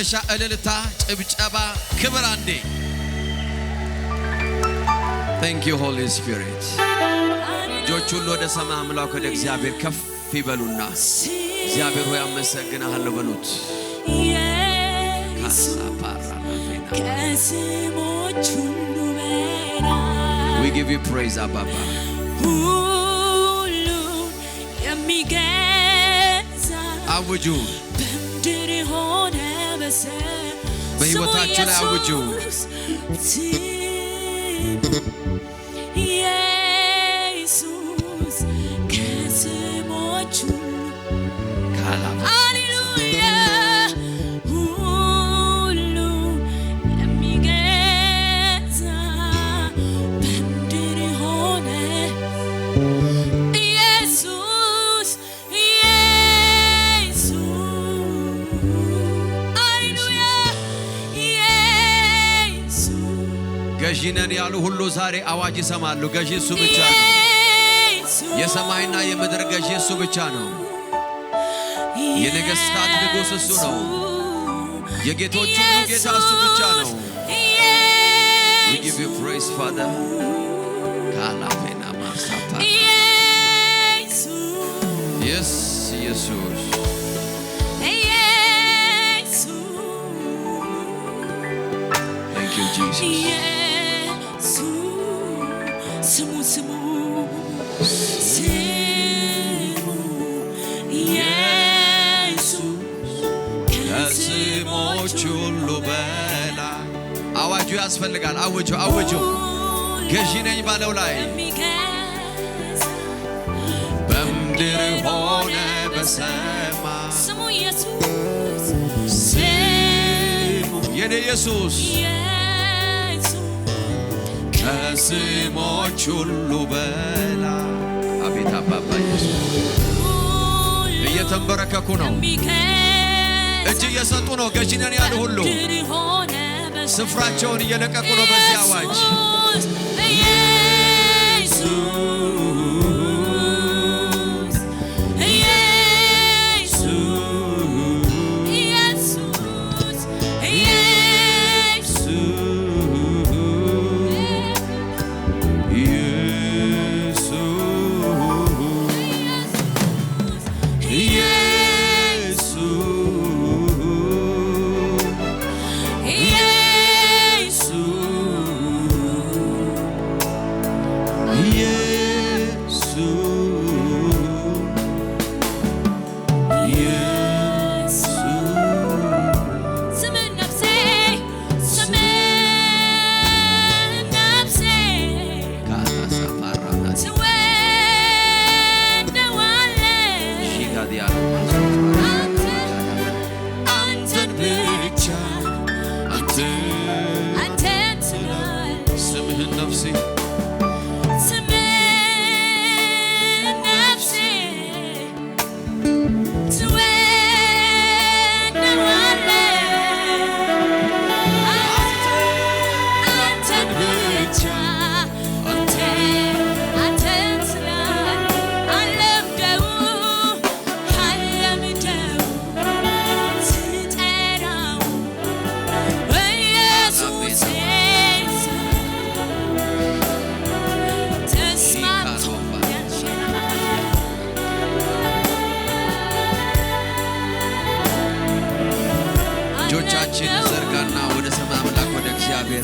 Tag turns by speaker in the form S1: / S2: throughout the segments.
S1: የመጨረሻ እልልታ ጭብጨባ ክብር አንዴ Thank you Holy Spirit ጆቹን ወደ ሰማይ አምላክ ወደ እግዚአብሔር ከፍ ይበሉና እግዚአብሔር ሆይ አመሰግናለሁ በሉት We give you praise Abba አውጁ በሕይወታችሁ ላይ አውጁ ኢየሱስ ከስሞቹ ሃሌሉያ ሁሉ የሚገዛ በምድር ሆነ ኢየሱስ ሃሌሉያ ኢየሱስ ገዢነን ያሉ ሁሉ ዛሬ አዋጅ ይሰማሉ ገዢ እሱ ብቻ ነው የሰማይና የምድር ገዢ እሱ ብቻ ነው የነገስታት ንጉስ እሱ ነው የጌቶች ሁሉ ጌታ እሱ ብቻ ነው We give you praise Father ካላፌና ማሳፋ Yes Jesus Thank you Jesus ስሙ ከስሞች ሁሉ በላይ አዋጁ ያስፈልጋል አውጁ ገዢ ነኝ ባለው ላይ በምድር ሆነ በሰማይ ስሙ ኢየሱስ የኔ ኢየሱስ ከስሞች ሁሉ በላይ አቤት አባባ ኢየሱስ እየተንበረከኩ ነው እጅ እየሰጡ ነው ገዢ ነን ያሉ ሁሉ ስፍራቸውን እየለቀቁ ነው በዚህ አዋጅ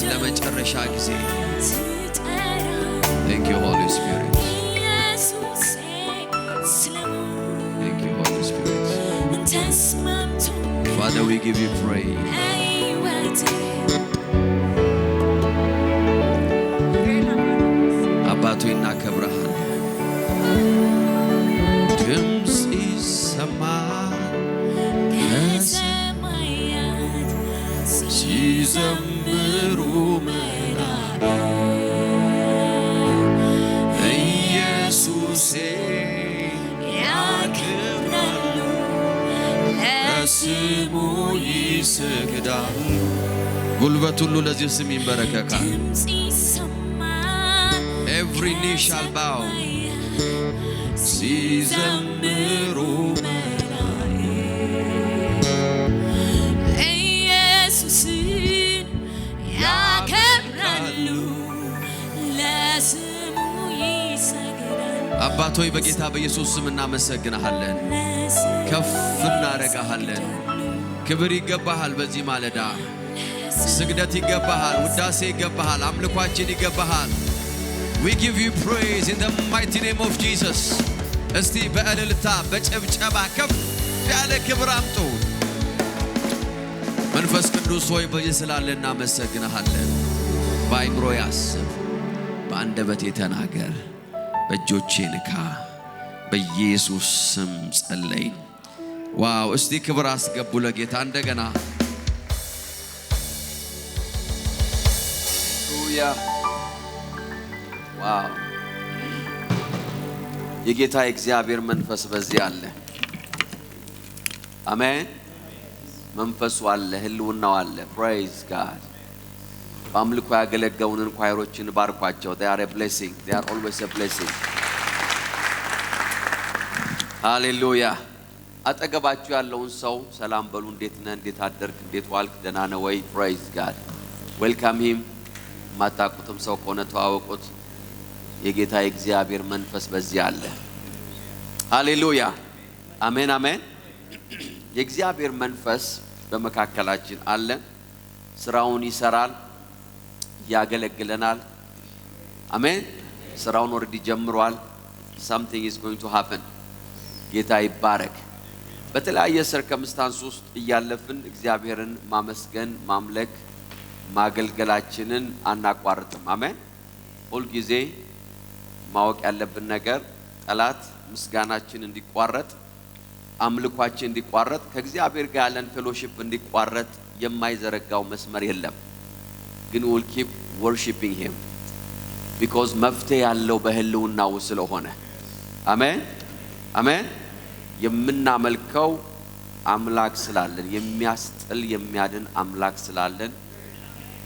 S1: ለመጨረሻ ጊዜ Thank you Holy Spirit Thank you Holy Spirit Father we give you praise አባቱ እናከብርሃለን ድምጽ ይሰማል ከሰማያት ሲዘምሩ ኢየሱሴ ያከብራሉ ለስሙ ይሰግዳሉ ጉልበት ሁሉ ለዚህ ስም ይንበረከካል Every knee shall bow ሲዘምሩ ኢየሱሴ አባቶይ በጌታ በኢየሱስ ስም እናመሰግናለን ከፍ እናረጋለን ክብር ይገባሃል በዚህ ማለዳ ስግደት ይገባሃል ውዳሴ ይገባሃል አምልኳችን ይገባሃል we give you praise in the mighty name of Jesus እስቲ በእልልታ በጭብጨባ ከፍ ያለ ክብር አምጡ መንፈስ ቅዱስ ሆይ በየስላለ እናመሰግናለን ባይምሮ ያስብ በአንደበቴ ተናገር በእጆቼ ንካ በኢየሱስ ስም ጸለይን ዋው እስቲ ክብር አስገቡ ለጌታ እንደገና ሃሌሉያ ዋው የጌታ እግዚአብሔር መንፈስ በዚህ አለ አሜን መንፈሱ አለ ህልውናው አለ praise God በአምልኮ ያገለገሉንን ኳይሮችን ባርኳቸው they are a blessing they are always a blessing ሃሌሉያ አጠገባችሁ ያለውን ሰው ሰላም በሉ እንዴት ነህ እንዴት አደርክ እንዴት ዋልክ ደህና ነህ ወይ praise God welcome him ማታቁትም ሰው ከሆነ ተዋወቁት የጌታ እግዚአብሔር መንፈስ በዚህ አለ ሃሌሉያ አሜን አሜን የእግዚአብሔር መንፈስ በመካከላችን አለ ስራውን ይሰራል ያገለግለናል አሜን ስራውን ወርዲ ጀምሯል something is going to happen ጌታ ይባረክ በተለያየ circumstance ውስጥ ያለፍን እግዚአብሔርን ማመስገን ማምለክ ማገልገላችንን አናቋርጥም አሜን ሁሉ ጊዜ ማወቅ ያለብን ነገር ጠላት ምስጋናችን እንዲቋረጥ አምልኳችን እንዲቋረጥ ከእግዚአብሔር ጋር ያለን ፌሎሺፕ እንዲቋረጥ የማይዘረጋው መስመር የለም ግን we'll keep worshiping him because መፍትሄ ያለው በህልውናው ስለሆነ አሜን አሜን የምናመልከው አምላክ ስላለን የሚያስጥል የሚያድን አምላክ ስላለን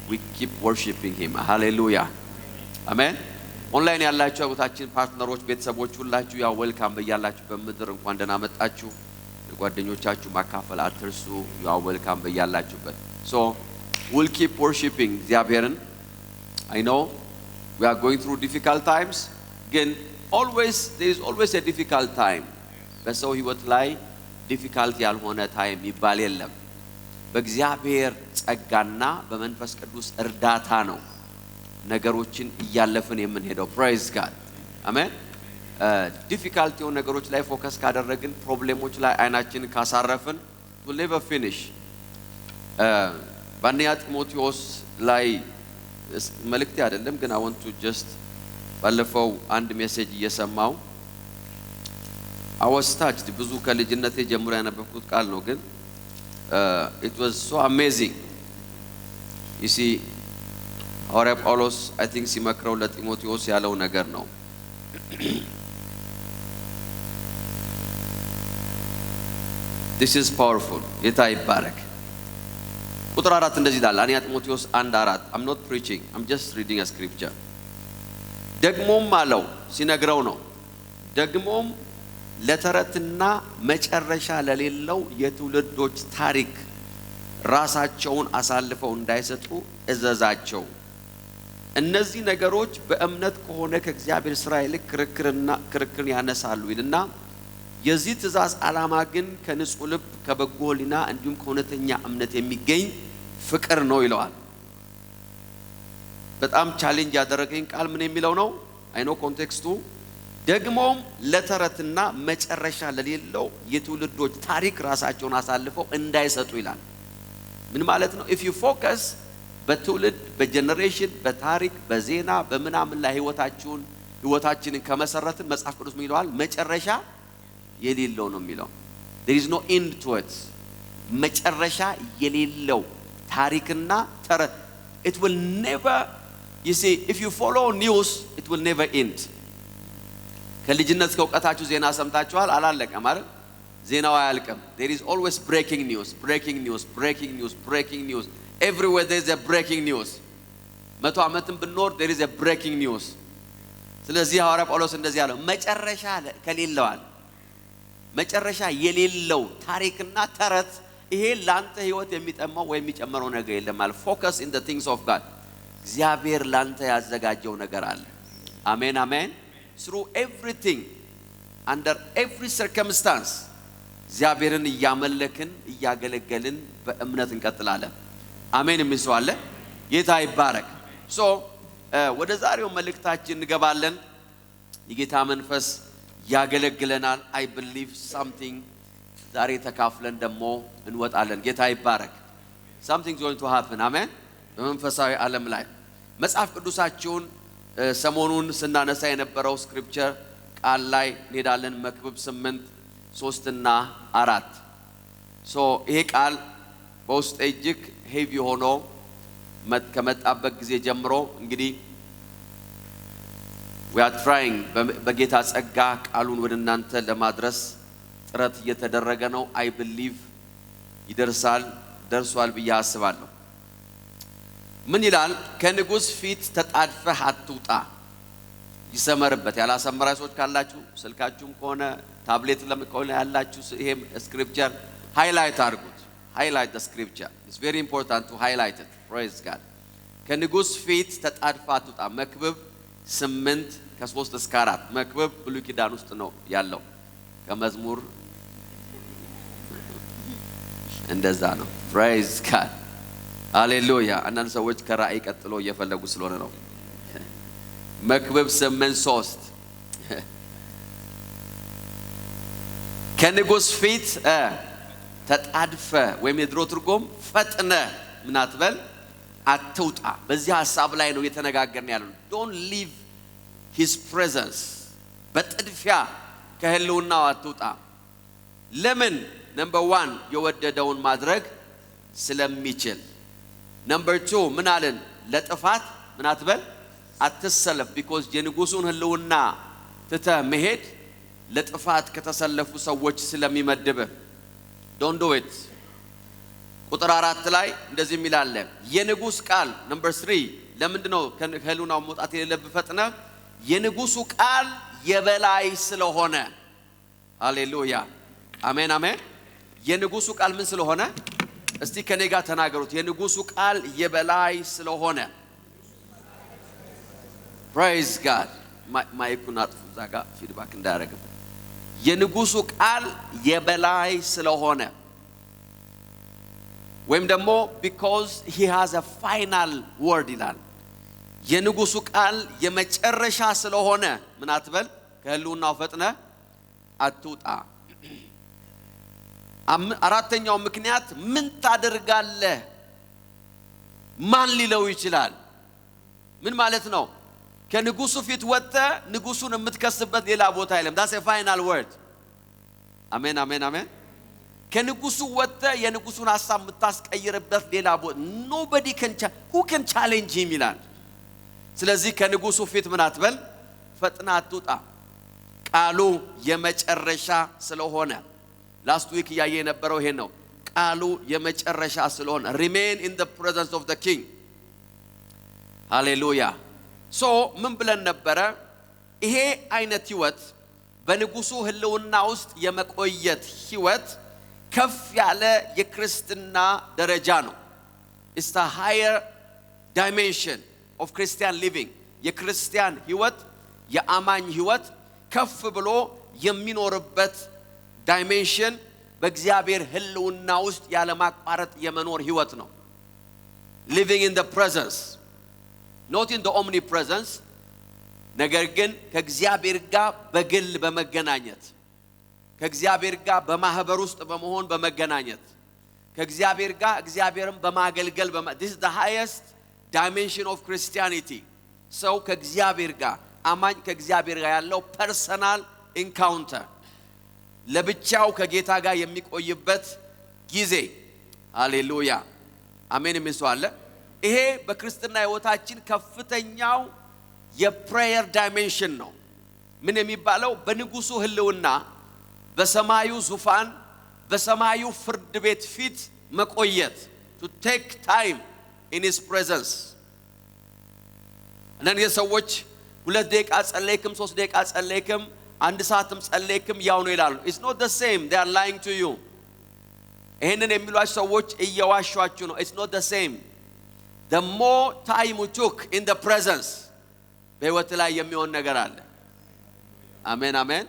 S1: we keep worshiping him hallelujah አሜን ኦንላይን ያላችሁ አባታችን ፓርትነሮች ቤተሰቦች ሁላችሁ ያው ዌልካም በያላችሁ በመድር እንኳን ደህና መጣችሁ ጓደኞቻችሁ ማካፈል አትርሱ ያው ዌልካም በያላችሁበት so we'll keep worshiping እግዚአብሔርን I know we are going through difficult times again there is always a difficult time በሰው ህይወት ላይ difficult ያልሆነ ታይም ይባል የለም በእግዚአብሔር ጸጋና በመንፈስ ቅዱስ እርዳታ ነው ነገሮችን ያለፈን የምንሄደው praise God አሜን difficult የሆነ ነገሮች ላይ ፎከስ ካደረግን ፕሮብሌሞች ላይ አይናችንን ካሳረፍን we'll never finish በአንደኛ ጢሞቴዎስ ላይ መልእክት አይደለም ግን I want to just ባለፈው አንድ ሜሴጅ እየሰማው I was touched ብዙ ከልጅነቴ ጀምሮ ያነበብኩት ቃል ነው ግን it was so amazing you see ሐዋርያ ጳውሎስ I think ሲመክረው ለጢሞቴዎስ ያለው ነገር ነው This is powerful ጌታ ይባረክ ቁጥር 4 እንደዚህ ይላል አንደኛ ጢሞቴዎስ 1:4 I'm not preaching I'm just reading a scripture ደግሞም አለው ሲነግረው ነው ደግሞም ለተረትና መጨረሻ ለሌለው የትውልዶች ታሪክ ራሳቸውን አሳልፈው እንዳይሰጡ እዘዛቸው እነዚህ ነገሮች በእምነት ከሆነ ከእግዚአብሔር ሥራ ይልቅ ክርክርን ያነሳሉ ይልና የዚህ ትእዛዝ ዓላማ ግን ከንጹህ ልብ ከበጎ ሕሊና እንዲሁም ከእውነተኛ እምነት የሚገኝ ፍቅር ነው ይለዋል በጣም ቻሌንጅ ያደረገኝ ቃል ምን የሚለው ነው አይ ኖ ኮንቴክስቱ ደግሞም ለተረትና መጨረሻ ለሌለው የትውልዶች ታሪክ ራሳቸውን አሳልፈው እንዳይሰጡ ይላል ምን ማለት ነው if you focus በትውልድ በጀነሬሽን በታሪክ በዜና በመናምን ላይ ህይወታችንን ከመሰረትን መጽሐፍ ቅዱስ ምን ይላል መጨረሻ የሌለው ነው የሚለው there is no end to it መጨረሻ የሌለው ታሪክና ተረት it will never you see if you follow news it will never end ከልጅነት እስከ ዕውቀታችሁ ዜና ሰምታችኋል አላለቀም አይደል ዜናው አያልቅም there is always breaking news everywhere there is a breaking news መቶ ዓመትም ብንኖር there is a breaking news ስለዚህ ሐዋርያ ጳውሎስ እንደዚህ ያለው መጨረሻ ከሌለዋል መጨረሻ የሌለው ታሪክና ተረት ይሄ ላንተ ህይወት የሚጠማው ወይ የሚጨመረው ነገር የለም ማለት focus in the things of God እግዚአብሔር ላንተ ያዘጋጀው ነገር አለ አሜን አሜን through everything, under every circumstance እግዚአብሔርን እያመለክን እያገለገልን በእምነት እንቀጥላለን። አሜን የሚል ሰው አለ? ጌታ ይባረክ። ሶ ወደ ዛሬው መልእክታችን እንገባለን። የጌታ መንፈስ ያገለግለናል። I believe something ዛሬ ተካፍለን ደግሞ እንወጣለን። ጌታ ይባረክ። something is going to happen. አሜን። በመንፈሳዊ ዓለም ላይ መጽሐፍ ቅዱሳችሁን ሰሞኑን ስናነሳ የነበረው ስክሪፕቸር ቃል ላይ እንሄዳለን። መክብብ 8:3 እና 4 ሶ ይሄ ቃል በውስጥ እጅግ ሄቪ ሆኖ ከመጣበት ጊዜ ጀምሮ እንግዲህ we are trying በጌታ ጸጋ ቃሉን ወደ እናንተ ለማድረስ ጥረት እየተደረገ ነው። I believe ደርሷል ብዬ አስባለሁ። ምን ይላል? ከንጉስ ፊት ተጣድፈህ አትውጣ። ይሰመርበት። ያላሰመራ ሰዎች ካላችሁ ስልካችሁም ከሆነ ታብሌት ለምቆለ ያላችሁ ይሄም ስክሪፕቸር ሃይላይት አድርጉት። highlight the scripture. It's very important to highlight it. Praise God. ከንጉስ ፊት ተጣድፈህ አትውጣ። መክብብ 8:3 እስከ 4 መክብብ ብሉይ ኪዳን ውስጥ ነው ያለው። ከመዝሙር እንደዛ ነው። Praise God. ሃሌሉያ። አንዳንድ ሰዎች ከራእይ ቀጥሎ እየፈለጉ ስለሆነ ነው። መክብብ 8:3 ከንጉስ ፊት ተጣድፈ ወይም የድሮ ትርጉም ፈጥነ ምን አትበል አትውጣ። በዚህ ሐሳብ ላይ ነው የተነጋገርን ያለው። don't leave his presence በጥድፊያ ከህልውናው አትውጣ። ለምን? number 1 የወደደውን ማድረግ ስለሚችል። number 2 ምን አለን? ለጥፋት ምን አትበል አትሰለፍ። because የንጉሱን ህልውና ትተህ መሄድ ለጥፋት ከተሰለፉ ሰዎች ስለሚመድብ don't do it። ቁጥር 4 ላይ እንደዚህ የሚላል የንጉስ ቃል number 3 ለምንድነው ከህልውናው መውጣት የሌለብህ? ፈጥነ የንጉሱ ቃል የበላይ ስለሆነ። ሃሌሉያ አሜን አሜን። የንጉሱ ቃል ምን ስለሆነ? እስቲ ከኔ ጋር ተናገሩት። የንጉሱ ቃል የበላይ ስለሆነ። praise God። ማይኩን አጥፉ ዛጋ ፊድባክ እንዳያረግም። የንጉሱ ቃል የበላይ ስለሆነ ወይም ደግሞ because he has a final word ይላል። የንጉሱ ቃል የመጨረሻ ስለሆነ ምን አትበል ከህልውናው ፈጥነ አትውጣ። አራተኛው ምክንያት ምን ታደርጋለህ? ማን ሊለው ይችላል? ምን ማለት ነው? ከንጉሱ ፊት ወጥተ ንጉሱን የምትከስበት ሌላ ቦታ የለም። that's a final word። አሜን አሜን አሜን። ከንጉሱ ወጥተ የንጉሱን ሐሳብ የምታስቀይርበት ሌላ ቦታ nobody can who can challenge him ይላል። ስለዚህ ከንጉሱ ፊት ምን አትበል ፈጥና አትውጣ። ቃሉ የመጨረሻ ስለሆነ last week ያየ የነበረው ይሄ ነው። ቃሉ የመጨረሻ ስለሆነ remain in the presence of the king። ሃሌሉያ። ሶ ምን ብለን ነበረ? ይሄ አይነት ህይወት በንጉሱ ህልውና ውስጥ የመቆየት ህይወት ከፍ ያለ የክርስትና ደረጃ ነው። It's the higher dimension of Christian living። የክርስቲያን ህይወት የአማኝ ህይወት ከፍ ብሎ የሚኖርበት ዳይሜንሽን በእግዚአብሔር ህልውና ውስጥ ያለ ማቋረጥ የመኖር ህይወት ነው። living in the presence, not in the omnipresence። ነገር ግን ከእግዚአብሔር ጋር በግል በመገናኘት ከእግዚአብሔር ጋር በማህበር ውስጥ በመሆን በመገናኘት ከእግዚአብሔር ጋር እግዚአብሔርን በማገልገል this is the highest dimension of Christianity። ሰው ከእግዚአብሔር ጋር አማኝ ከእግዚአብሔር ጋር ያለው personal encounter ለብቻው ከጌታ ጋር የሚቆይበት ጊዜ። ሃሌሉያ አሜን የሚስዋለ። ይሄ በክርስትና ህይወታችን ከፍተኛው የፕሬየር ዳይሜንሽን ነው። ምን የሚባለው? በንጉሱ ህልውና በሰማዩ ዙፋን በሰማዩ ፍርድ ቤት ፊት መቆየት to take time in his presence። እነዚህ ሰዎች 2 ደቂቃ ጸለይክም 3 ደቂቃ ጸለይክም 1 ሰዓትም ጸለይክም ያው ነው ይላሉ። it's not the same, they are lying to you። ይሄንን የሚሏችሁ ሰዎች እየዋሿችሁ ነው። it's not the same። the more time you took in the presence በህይወት ላይ የሚሆን ነገር አለ። አሜን አሜን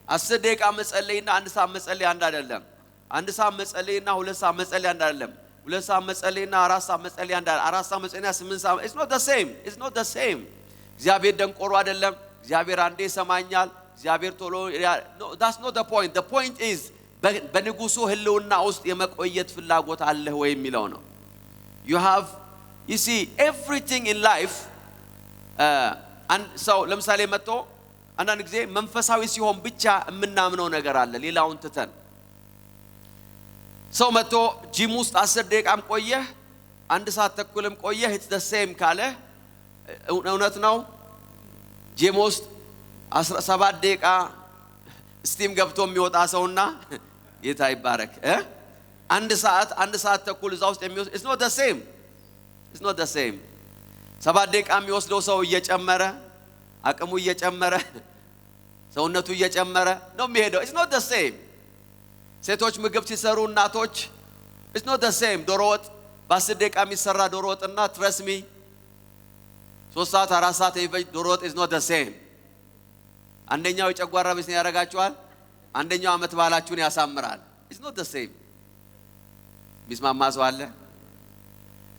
S1: 10 ደቂቃ መጸለይና 1 ሰዓት መጸለይ አንድ አይደለም 1 ሰዓት መጸለይና 2 ሰዓት መጸለይ አንድ አይደለም 2 ሰዓት መጸለይና 4 ሰዓት መጸለይ አንድ አይደለም 4 ሰዓት መጸለይና 8 ሰዓት it's not the same እግዚአብሔር ደንቆሮ አይደለም እግዚአብሔር አንዴ ሰማኛል እግዚአብሔር ቶሎ no that's not the point is በንጉሱ ህልውና ውስጥ የመቆየት ፍላጎት አለ ወይ የሚለው ነው you see everything in life and so ለምሳሌ መጥቶ አንዳንድ ጊዜ መንፈሳዊ ሲሆን ብቻ የምናምነው ነገር አለ ሌላውን ትተን ሰው መጥቶ ጂም ውስጥ 10 ደቂቃም ቆየህ 1 ሰዓት ተኩልም ቆየህ it's the same ካለ እውነት ነው ጂም ውስጥ 17 ደቂቃ ስቲም ገብቶ የሚወጣ ሰውና ጌታ ይባረክ 1 ሰዓት ተኩል እዛ ውስጥ የሚወስድ it's not the same 7 ደቂቃ የሚወስደው ሰው እየጨመረ አቅሙ እየጨመረ ሰውነቱ እየጨመረ ነው የሚሄደው it's not the same ሴቶች ምግብ ሲሰሩ እናቶች it's not the same ዶሮ ወጥ በ10 ደቂቃ የሚሰራ ዶሮ ወጥና trust me 3 ሰዓት 4 ሰዓት ይፈጅ ዶሮ ወጥ is not the same አንደኛው የጨጓራ በሽታ ያረጋቸዋል አንደኛው አመት ባላችሁን ያሳምራል it's not the same ቢስማማ ሰው አለ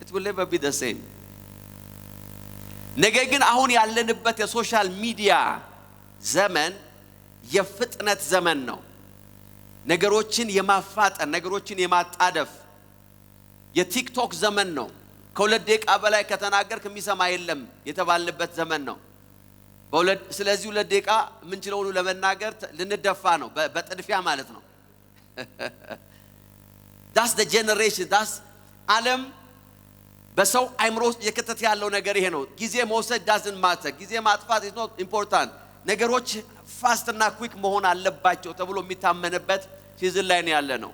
S1: it will never be the same ነገር ግን አሁን ያለንበት የሶሻል ሚዲያ ዘመን የፍጥነት ዘመን ነው ነገሮችን የማፋጠን ነገሮችን የማጣደፍ የቲክቶክ ዘመን ነው ከሁለት ደቂቃ በላይ ከተናገርክ የሚሰማ የለም የተባልንበት ዘመን ነው ስለዚህ ሁለት ደቂቃ ምን ችለውኑ ለመናገር ልንደፋ ነው በጥድፊያ ማለት ነው that's the generation that's ዓለም በሰው አይምሮ ውስጥ የከተተ ያለው ነገር ይሄ ነው ጊዜ መውሰድ doesn't matter ጊዜ ማጥፋት is not important ነገሮች ፋስት እና ኩዊክ መሆን አለባቸው ተብሎ የሚታመንበት ሲዝን ላይ ነው ያለ ነው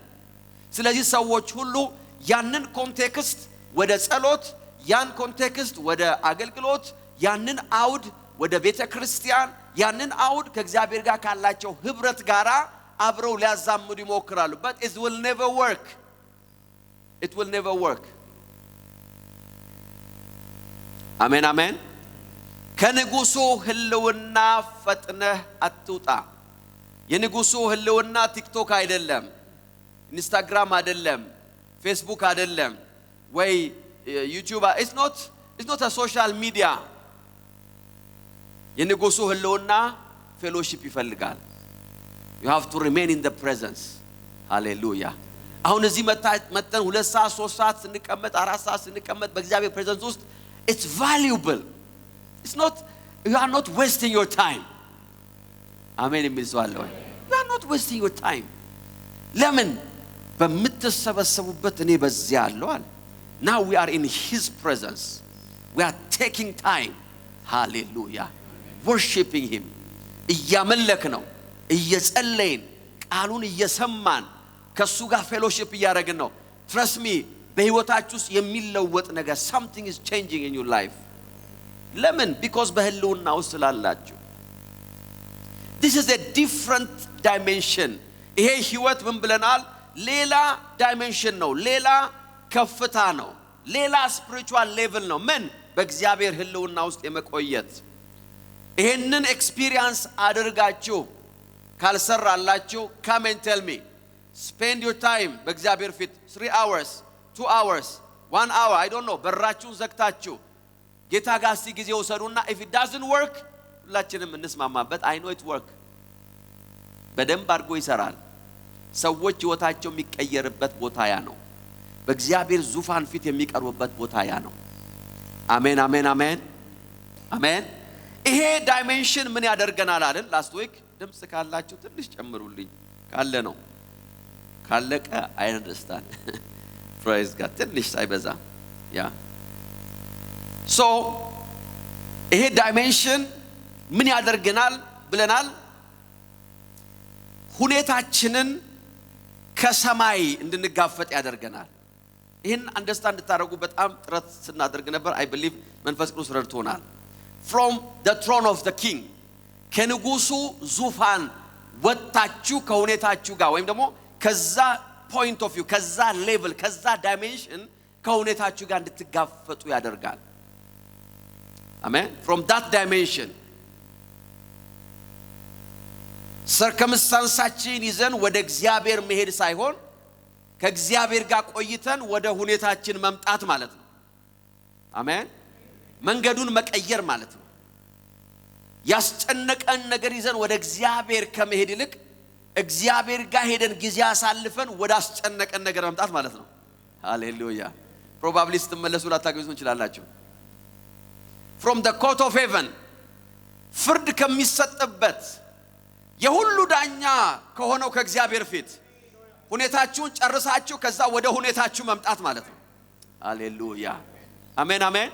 S1: ስለዚህ ሰዎች ሁሉ ያንን ኮንቴክስት ወደ ጸሎት ያን ኮንቴክስት ወደ አገልግሎት ያንን አውድ ወደ ቤተክርስቲያን ያንን አውድ ከእግዚአብሔር ጋር ካላቸው ህብረት ጋራ አብረው ሊያዛምዱ ይሞክራሉ but it will never work አሜን አሜን ከንጉሱ ህልውና ፈጥነህ አትውጣ የንጉሱ ህልውና ቲክቶክ አይደለም ኢንስታግራም አይደለም ፌስቡክ አይደለም ወይ ዩቲዩብ it's not a social media የንጉሱ ህልውና ፌሎሺፕ ይፈልጋል you have to remain in the presence hallelujah አሁን እዚህ መተን 2 ሰዓት 3 ሰዓት ስንቀመጥ 4 ሰዓት ስንቀመጥ በእግዚአብሔር ፕሬዘንስ ውስጥ it's valuable it's not you are not wasting your time amen የሚልሰዋለሁ you are not wasting your time ለምን በመተሰበሰቡበት እኔ በዚያ አለዋል now we are in his presence we are taking time hallelujah worshiping him እያመለክ ነው እየጸለይን ቃሉን እየሰማን ከሱ ጋር ፌሎሺፕ እያደረግን ነው trust me በህይወታችሁ ውስጥ የሚለወጥ ነገር something is changing in your life ለምን because በህልውና ውስጥ ስላላችሁ this is a different dimension ይሄ ህይወት ምን ብለናል ሌላ dimension ነው ሌላ ከፍታ ነው ሌላ spiritual level ነው ምን በእግዚአብሔር ህልውና ውስጥ የመቆየት ይሄንን ኤክስፒሪየንስ አድርጋችሁ ካልሰራላችሁ come and tell me spend your time በእግዚአብሔር ፊት 3 hours 2 hours 1 hour I don't know በራችሁን ዘግታችሁ ጌታ ጋር እስቲ ጊዜ ወሰዱና if it doesn't work ሁላችንም እንስማማበት I know it work በደንብ አድርጎ ይሰራል ሰዎች ህይወታቸው የሚቀየርበት ቦታ ያ ነው በእግዚአብሔር ዙፋን ፊት የሚቀርቡበት ቦታ ያ ነው አሜን አሜን አሜን አሜን ይሄ ዳይሜንሽን ምን ያደርገናል አይደል ላስት ዊክ ድምጽ ካላችሁ ትንሽ ጨምሩልኝ ካለ ነው ካለቀ I understand praise God ትንሽ ሳይበዛ ያ so ይሄ ዳይሜንሽን ምን ያደርገናል ብለናል ሁኔታችንን ከሰማይ እንድንጋፈጥ ያደርገናል ይሄን አንደርስታንድ ታደርጉ በጣም ጥረት ስናደርግ ነበር I believe መንፈስ ቅዱስ ረድቶናል from the throne of the king ከንጉሱ ዙፋን ወጣችሁ ከሁኔታችሁ ጋር ወይም ደግሞ ከዛ point of view ከዛ level ከዛ dimension ከሁኔታችሁ ጋር እንድትጋፈጡ ያደርጋል amen from that dimension ሰርከምስታንሳችን ይዘን ወደ እግዚአብሔር መሄድ ሳይሆን ከእግዚአብሔር ጋር ቆይተን ወደ ሁኔታችን መምጣት ማለት ነው። አሜን። መንገዱን መቀየር ማለት ነው። ያስጨነቀን ነገር ይዘን ወደ እግዚአብሔር ከመሄድ ይልቅ እግዚአብሔር ጋር ሄደን ጊዜ አሳልፈን ወደ አስጨነቀን ነገር መምጣት ማለት ነው። ሃሌሉያ። ፕሮባብሊ ስትመለሱ ላታገኙት እንችላላችሁ። from the court of heaven ፍርድ ከሚሰጥበት የሁሉ ዳኛ ከሆነው ከእግዚአብሔር ፊት ሁኔታችሁን ጨርሳችሁ ከዛ ወደ ሁኔታችሁ መምጣት ማለት ነው። ሃሌሉያ። አሜን አሜን።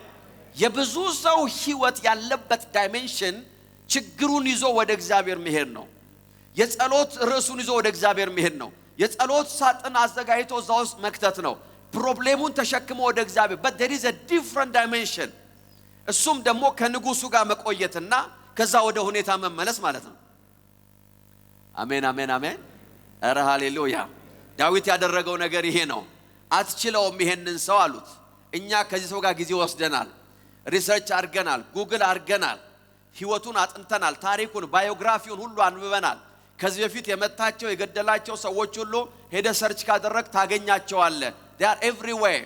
S1: የብዙ ሰው ህይወት ያለበት ዳይሜንሽን ችግሩን ይዞ ወደ እግዚአብሔር መሄድ ነው። የጸሎት ርዕሱን ይዞ ወደ እግዚአብሔር መሄድ ነው። የጸሎት ሳጥን አዘጋጅቶ እዛ ውስጥ መክተት ነው። ፕሮብሌሙን ተሸክሞ ወደ እግዚአብሔር but there is a different dimension እሱም ደግሞ ከንጉሱ ጋር መቆየትና ከዛ ወደ ሁኔታ መመለስ ማለት ነው። አሜን አሜን አሜን። ኧረ ሃሌሉያ። ዳዊት ያደረገው ነገር ይሄ ነው። አትችለውም ይሄንን ሰው አሉት። እኛ ከዚህ ሰው ጋር ጊዜ ወስደናል፣ ሪሰርች አድርገናል፣ ጉግል አድርገናል፣ ህይወቱን አጥንተናል፣ ታሪኩን ባዮግራፊውን ሁሉ አንብበናል። ከዚህ በፊት የመታቸው የገደላቸው ሰዎች ሁሉ ሄደ ሰርች ካደረግ ታገኛቸዋለህ። they are everywhere።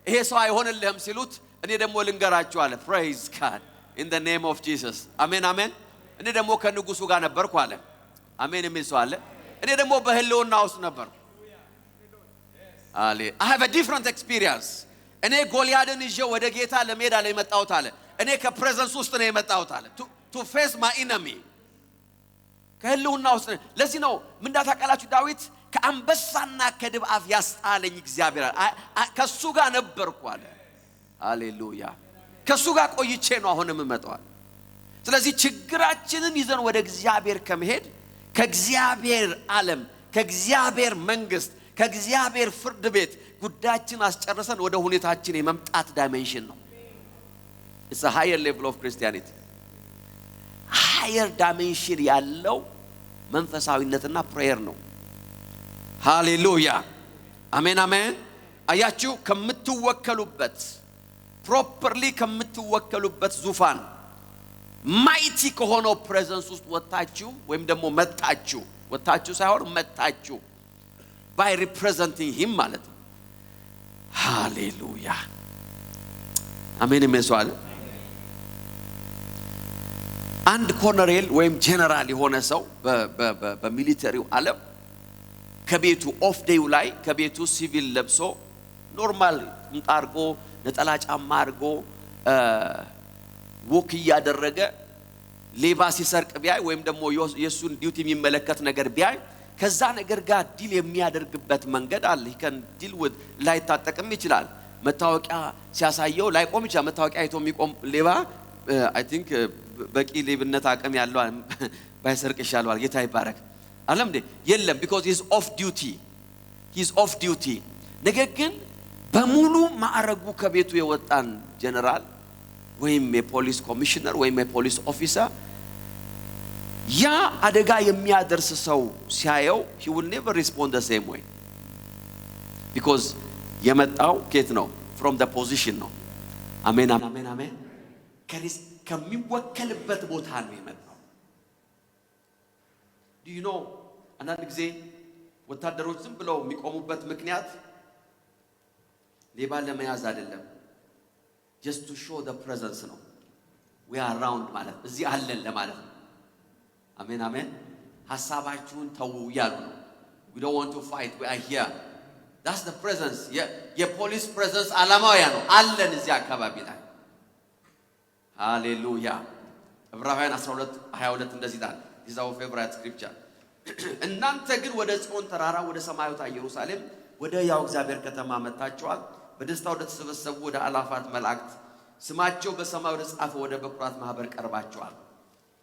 S1: ይሄ ሰው አይሆንልህም ሲሉት እኔ ደግሞ ልንገራችሁ አለ። praise God in the name of Jesus። አሜን አሜን። እኔ ደግሞ ከንጉሱ ጋር ነበርኩ አለ። አሜን የሚል ሰው አለ። እኔ ደግሞ በህልውና ውስጥ ነበርኩ አለ። I have a different experience። እኔ ጎልያድን ይዤ ወደ ጌታ ለሜዳ ላይ መጣሁት አለ። እኔ ከፕሬዘንስ ውስጥ ነው የመጣሁት አለ። to face my enemy ከህልውና ውስጥ። ለዚህ ነው ምን እንዳታቀላችሁ ዳዊት ከአንበሳና ከድብ አፍ ያስጣለኝ እግዚአብሔር ከሱ ጋር ነበርኩ አለ። ሃሌሉያ። ከሱ ጋር ቆይቼ ነው አሁንም መጣው። ስለዚህ ችግራችንን ይዘን ወደ እግዚአብሔር ከመሄድ ከእግዚአብሔር ዓለም ከእግዚአብሔር መንግስት ከእግዚአብሔር ፍርድ ቤት ጉዳያችን አስጨርሰን ወደ ሁኔታችን የመምጣት ዳይሜንሽን ነው። it's a higher level of Christianity። higher dimension ያለው መንፈሳዊነትና ፕሬየር ነው። ሃሌሉያ አሜን አሜን። አያችሁ ከምትወከሉበት ፕሮፐርሊ ከምትወከሉበት ዙፋን ማይቲ ከሆነው ፕሬዘንስ ውስጥ ወጣችሁ ወይም ደግሞ መጣችሁ ወጣችሁ ሳይሆን መጣችሁ by representing him ማለት ነው። ሃሌሉያ አሜን ይመስዋል። አንድ ኮሎኔል ወይም ጀነራል የሆነ ሰው በሚሊተሪው ዓለም ከቤቱ ኦፍ ዴዩ ላይ ከቤቱ ሲቪል ለብሶ ኖርማል ቁምጣ ነጠላ ጫማ አድርጎ ወክ ያደረገ ሌባ ሲሰርቅ ቢያይ ወይም ደግሞ የሱን ዲዩቲ የሚመለከት ነገር ቢያይ ከዛ ነገር ጋር ዲል የሚያደርግበት መንገድ አለ። he can deal with ላይ ታጠቅም ይችላል። መታወቂያ ሲያሳየው ላይ ቆም ይችላል። መታወቂያ አይቶ የሚቆም ሌባ I think በቂ ሌብነት አቅም ያለው ባይሰርቅ ይሻላል። ጌታ ይባረክ። አለም ደ የለም because he is off duty ነገር ግን በሙሉ ማዕረጉ ከቤቱ የወጣን ጀነራል ወይም የፖሊስ ኮሚሽነር ወይም የፖሊስ ኦፊሰር ያ አደጋ የሚያደርስ ሰው ሲያየው he will never respond the same way because የመጣው ከየት ነው? from the position ነው። አሜን አሜን አሜን። ከሚወከልበት ቦታ ነው የመጣው። do you know አንዳንድ ጊዜ ወታደሮች ዝም ብለው የሚቆሙበት ምክንያት ሌባ ለመያዝ አይደለም just to show the presence ነው። we are around ማለት እዚህ አለን ለማለት ነው። አሜን አሜን። ሐሳባችሁን ተው ያሉ ነው። we don't want to fight, we are here። that's the presence። የፖሊስ presence ዓላማው ያ ነው። አለን እዚህ አካባቢ ላይ። ሃሌሉያ። ዕብራውያን 12:22 እንደዚህ ይላል። this is our favorite scripture። እናንተ ግን ወደ ጽዮን ተራራ ወደ ሰማያዊት ኢየሩሳሌም ወደ ያው እግዚአብሔር ከተማ መጣችኋል። በደስታ ወደ ተሰበሰቡ ወደ አላፋት መላእክት ስማቸው በሰማይ ወደ ጻፈ ወደ በኩራት ማህበር ቀርባችኋል።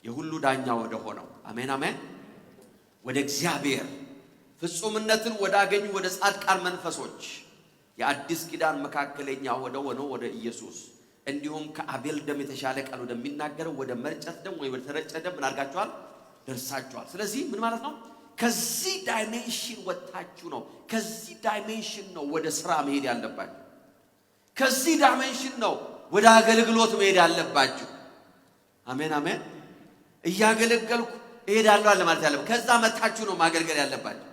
S1: የሁሉ ዳኛ ወደ ሆነው አሜን አሜን ወደ እግዚአብሔር ፍጹምነትን ወዳገኙ ወደ ጻድቃን መንፈሶች የአዲስ ኪዳን መካከለኛ ወደ ሆነው ወደ ኢየሱስ እንዲሁም ከአቤል ደም የተሻለ ቃል ወደሚናገረው ወደ መርጨት ደም ወይ ወደ ተረጨ ደም አድርጋችኋል ደርሳችኋል። ስለዚህ ምን ማለት ነው? ከዚህ ዳይሜንሽን ወጣችሁ ነው። ከዚህ ዳይሜንሽን ነው ወደ ስራ መሄድ ያለባችሁ። ከዚህ ዳይሜንሽን ነው ወደ አገልግሎት መሄድ ያለባችሁ። አሜን አሜን። እያገለገልኩ እሄዳለሁ አለ ማለት ያለው ከዛ መታችሁ ነው ማገልገል ያለባችሁ።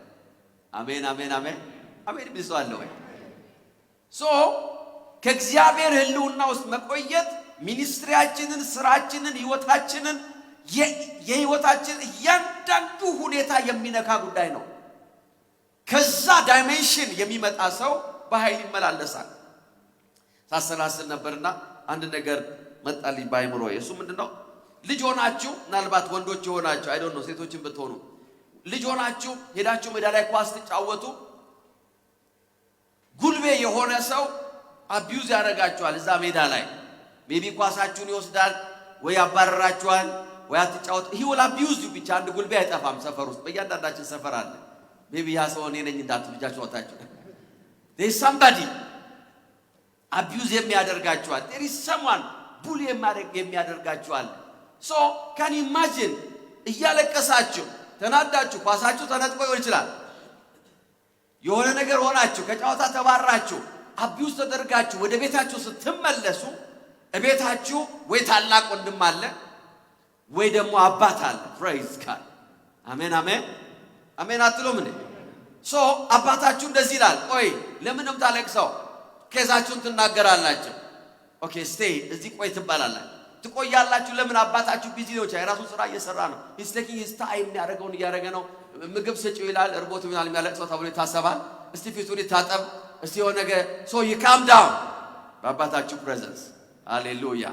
S1: አሜን አሜን አሜን አሜን ብለዋል ወይ ሶ ከእግዚአብሔር ህልውና ውስጥ መቆየት ሚኒስትሪያችንን ስራችንን ህይወታችንን የህይወታችን እያንዳንዱ ሁኔታ የሚነካ ጉዳይ ነው። ከዛ ዳይሜንሽን የሚመጣ ሰው በኃይል ይመላለሳል። ሳሰላስል ነበርና አንድ ነገር መጣልኝ ባይምሮዬ። እሱ ምንድነው ልጅ ሆናችሁ ምናልባት ወንዶች ሆናችሁ አይ ዶንት ኖ ሴቶችን ብትሆኑ ልጅ ሆናችሁ ሄዳችሁ ሜዳ ላይ ኳስ ተጫወቱ ጉልቤ የሆነ ሰው አቢዩዝ ያደርጋችኋል እዛ ሜዳ ላይ ሜቢ ኳሳችሁን ይወስዳል ወይ ያባረራችኋል ወይ አትጫወቱ he will abuse you ብቻ አንድ ጉልቤ አይጠፋም ሰፈር ውስጥ በእያንዳንዳችን ሰፈር አለ ሜቢ ያ ሰው እኔ ነኝ እንዳትልጃችሁ ወጣችሁ there is somebody abuse የሚያደርጋችኋል there is someone bully የሚያደርጋችኋል so can you imagine እያለቀሳችሁ ተናዳችሁ ኳሳችሁ ተነጥቆ ይሆን ይችላል የሆነ ነገር ሆናችሁ ከጫወታ ተባራችሁ አቢዩዝ ተደርጋችሁ ወደ ቤታችሁ ስትመለሱ እቤታችሁ ወይ ታላቅ ወንድም አለ ወይ ደግሞ አባት አለ praise God አሜን አሜን አሜን አትሉም እንዴ ሶ አባታችሁ እንደዚህ ይላል ቆይ ለምንም ታለቅሰው ከዛችሁን ትናገራላችሁ ኦኬ ስቴይ እዚህ ቆይ ትባላላችሁ ትቆያላችሁ ለምን አባታችሁ ቢዚ ነው የራሱ ስራ እየሰራ ነው he's taking his time ያደረገውን እያደረገ ነው ምግብ ሰጪው ይላል እርቦት ይላል የሚያለቅሰው ተብሎ ይታሰባል እስቲ ፊቱን ይታጠብ እስቲ ሆነ ነገር so you calm down በአባታችሁ presence ሃሌሉያ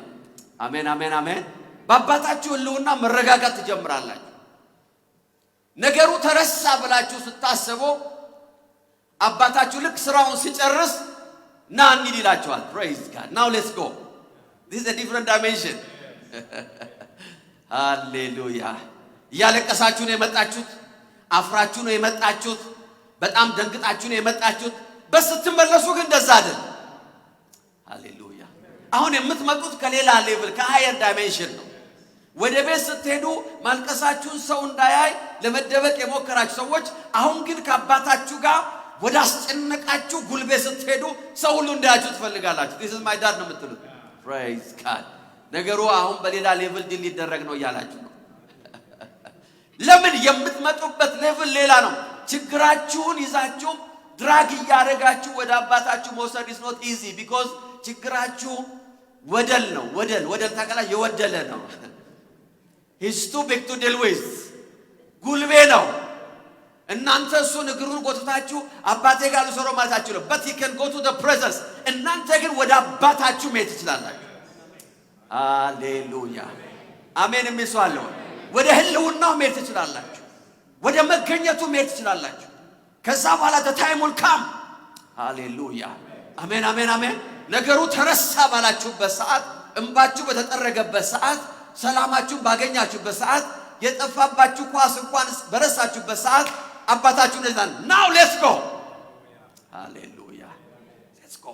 S1: አሜን አሜን አሜን በአባታችሁ ህልውና መረጋጋት ትጀምራላችሁ ነገሩ ተረሳ ብላችሁ ስታስቡ አባታችሁ ልክ ስራውን ሲጨርስ ና እንሂድ ይላችኋል praise God now let's go this is a different dimension ሃሌሉያ ያለቀሳችሁ ነው የመጣችሁት አፍራችሁ ነው የመጣችሁት በጣም ደንግጣችሁ ነው የመጣችሁት በስትመለሱ ግን እንደዛ አይደል ሃሌሉያ አሁን የምትመጡት ከሌላ ሌቭል ከሃየር ዳይሜንሽን ነው ወደ ቤት ስትሄዱ ማልቀሳችሁን ሰው እንዳያይ ለመደበቅ የሞከራችሁ ሰዎች አሁን ግን ከአባታችሁ ጋር ወደ አስጨነቃችሁ ጉልቤ ስትሄዱ ሰው ሁሉ እንዳያችሁ ትፈልጋላችሁ this is my dad ነው የምትሉት praise God ነገሩ አሁን በሌላ ሌቭል ዲል ሊደረግ ነው ያላችሁ ነው ለምን የምትመጡበት ሌቭል ሌላ ነው ችግራችሁን ይዛችሁ ድራግ ያረጋችሁ ወደ አባታችሁ መውሰድ is not easy because ችግራችሁ ወደል ነው ወደል ታቀላ የወደለ ነው he's too big to deal with ጉልቤ ነው እናንተ እሱን እግሩን ጎትታችሁ አባቴ ጋር ልሰሮ ማለታችሁ ነው but he can go to the presence እናንተ ግን ወደ አባታችሁ መሄድ ትችላላችሁ ሃሌሉያ አሜን የሚስዋለው ወደ ህልውናው መሄድ ትችላላችሁ ወደ መገኘቱ መሄድ ትችላላችሁ ከዛ በኋላ the time will come ሃሌሉያ አሜን አሜን አሜን ነገሩ ተረሳ ባላችሁበት ሰዓት እንባችሁ በተጠረገበት ሰዓት ሰላማችሁ ባገኛችሁበት ሰዓት የጠፋባችሁ ኳስ እንኳን በረሳችሁበት ሰዓት አባታችሁ ነዛን now let's go ሃሌሉያ let's go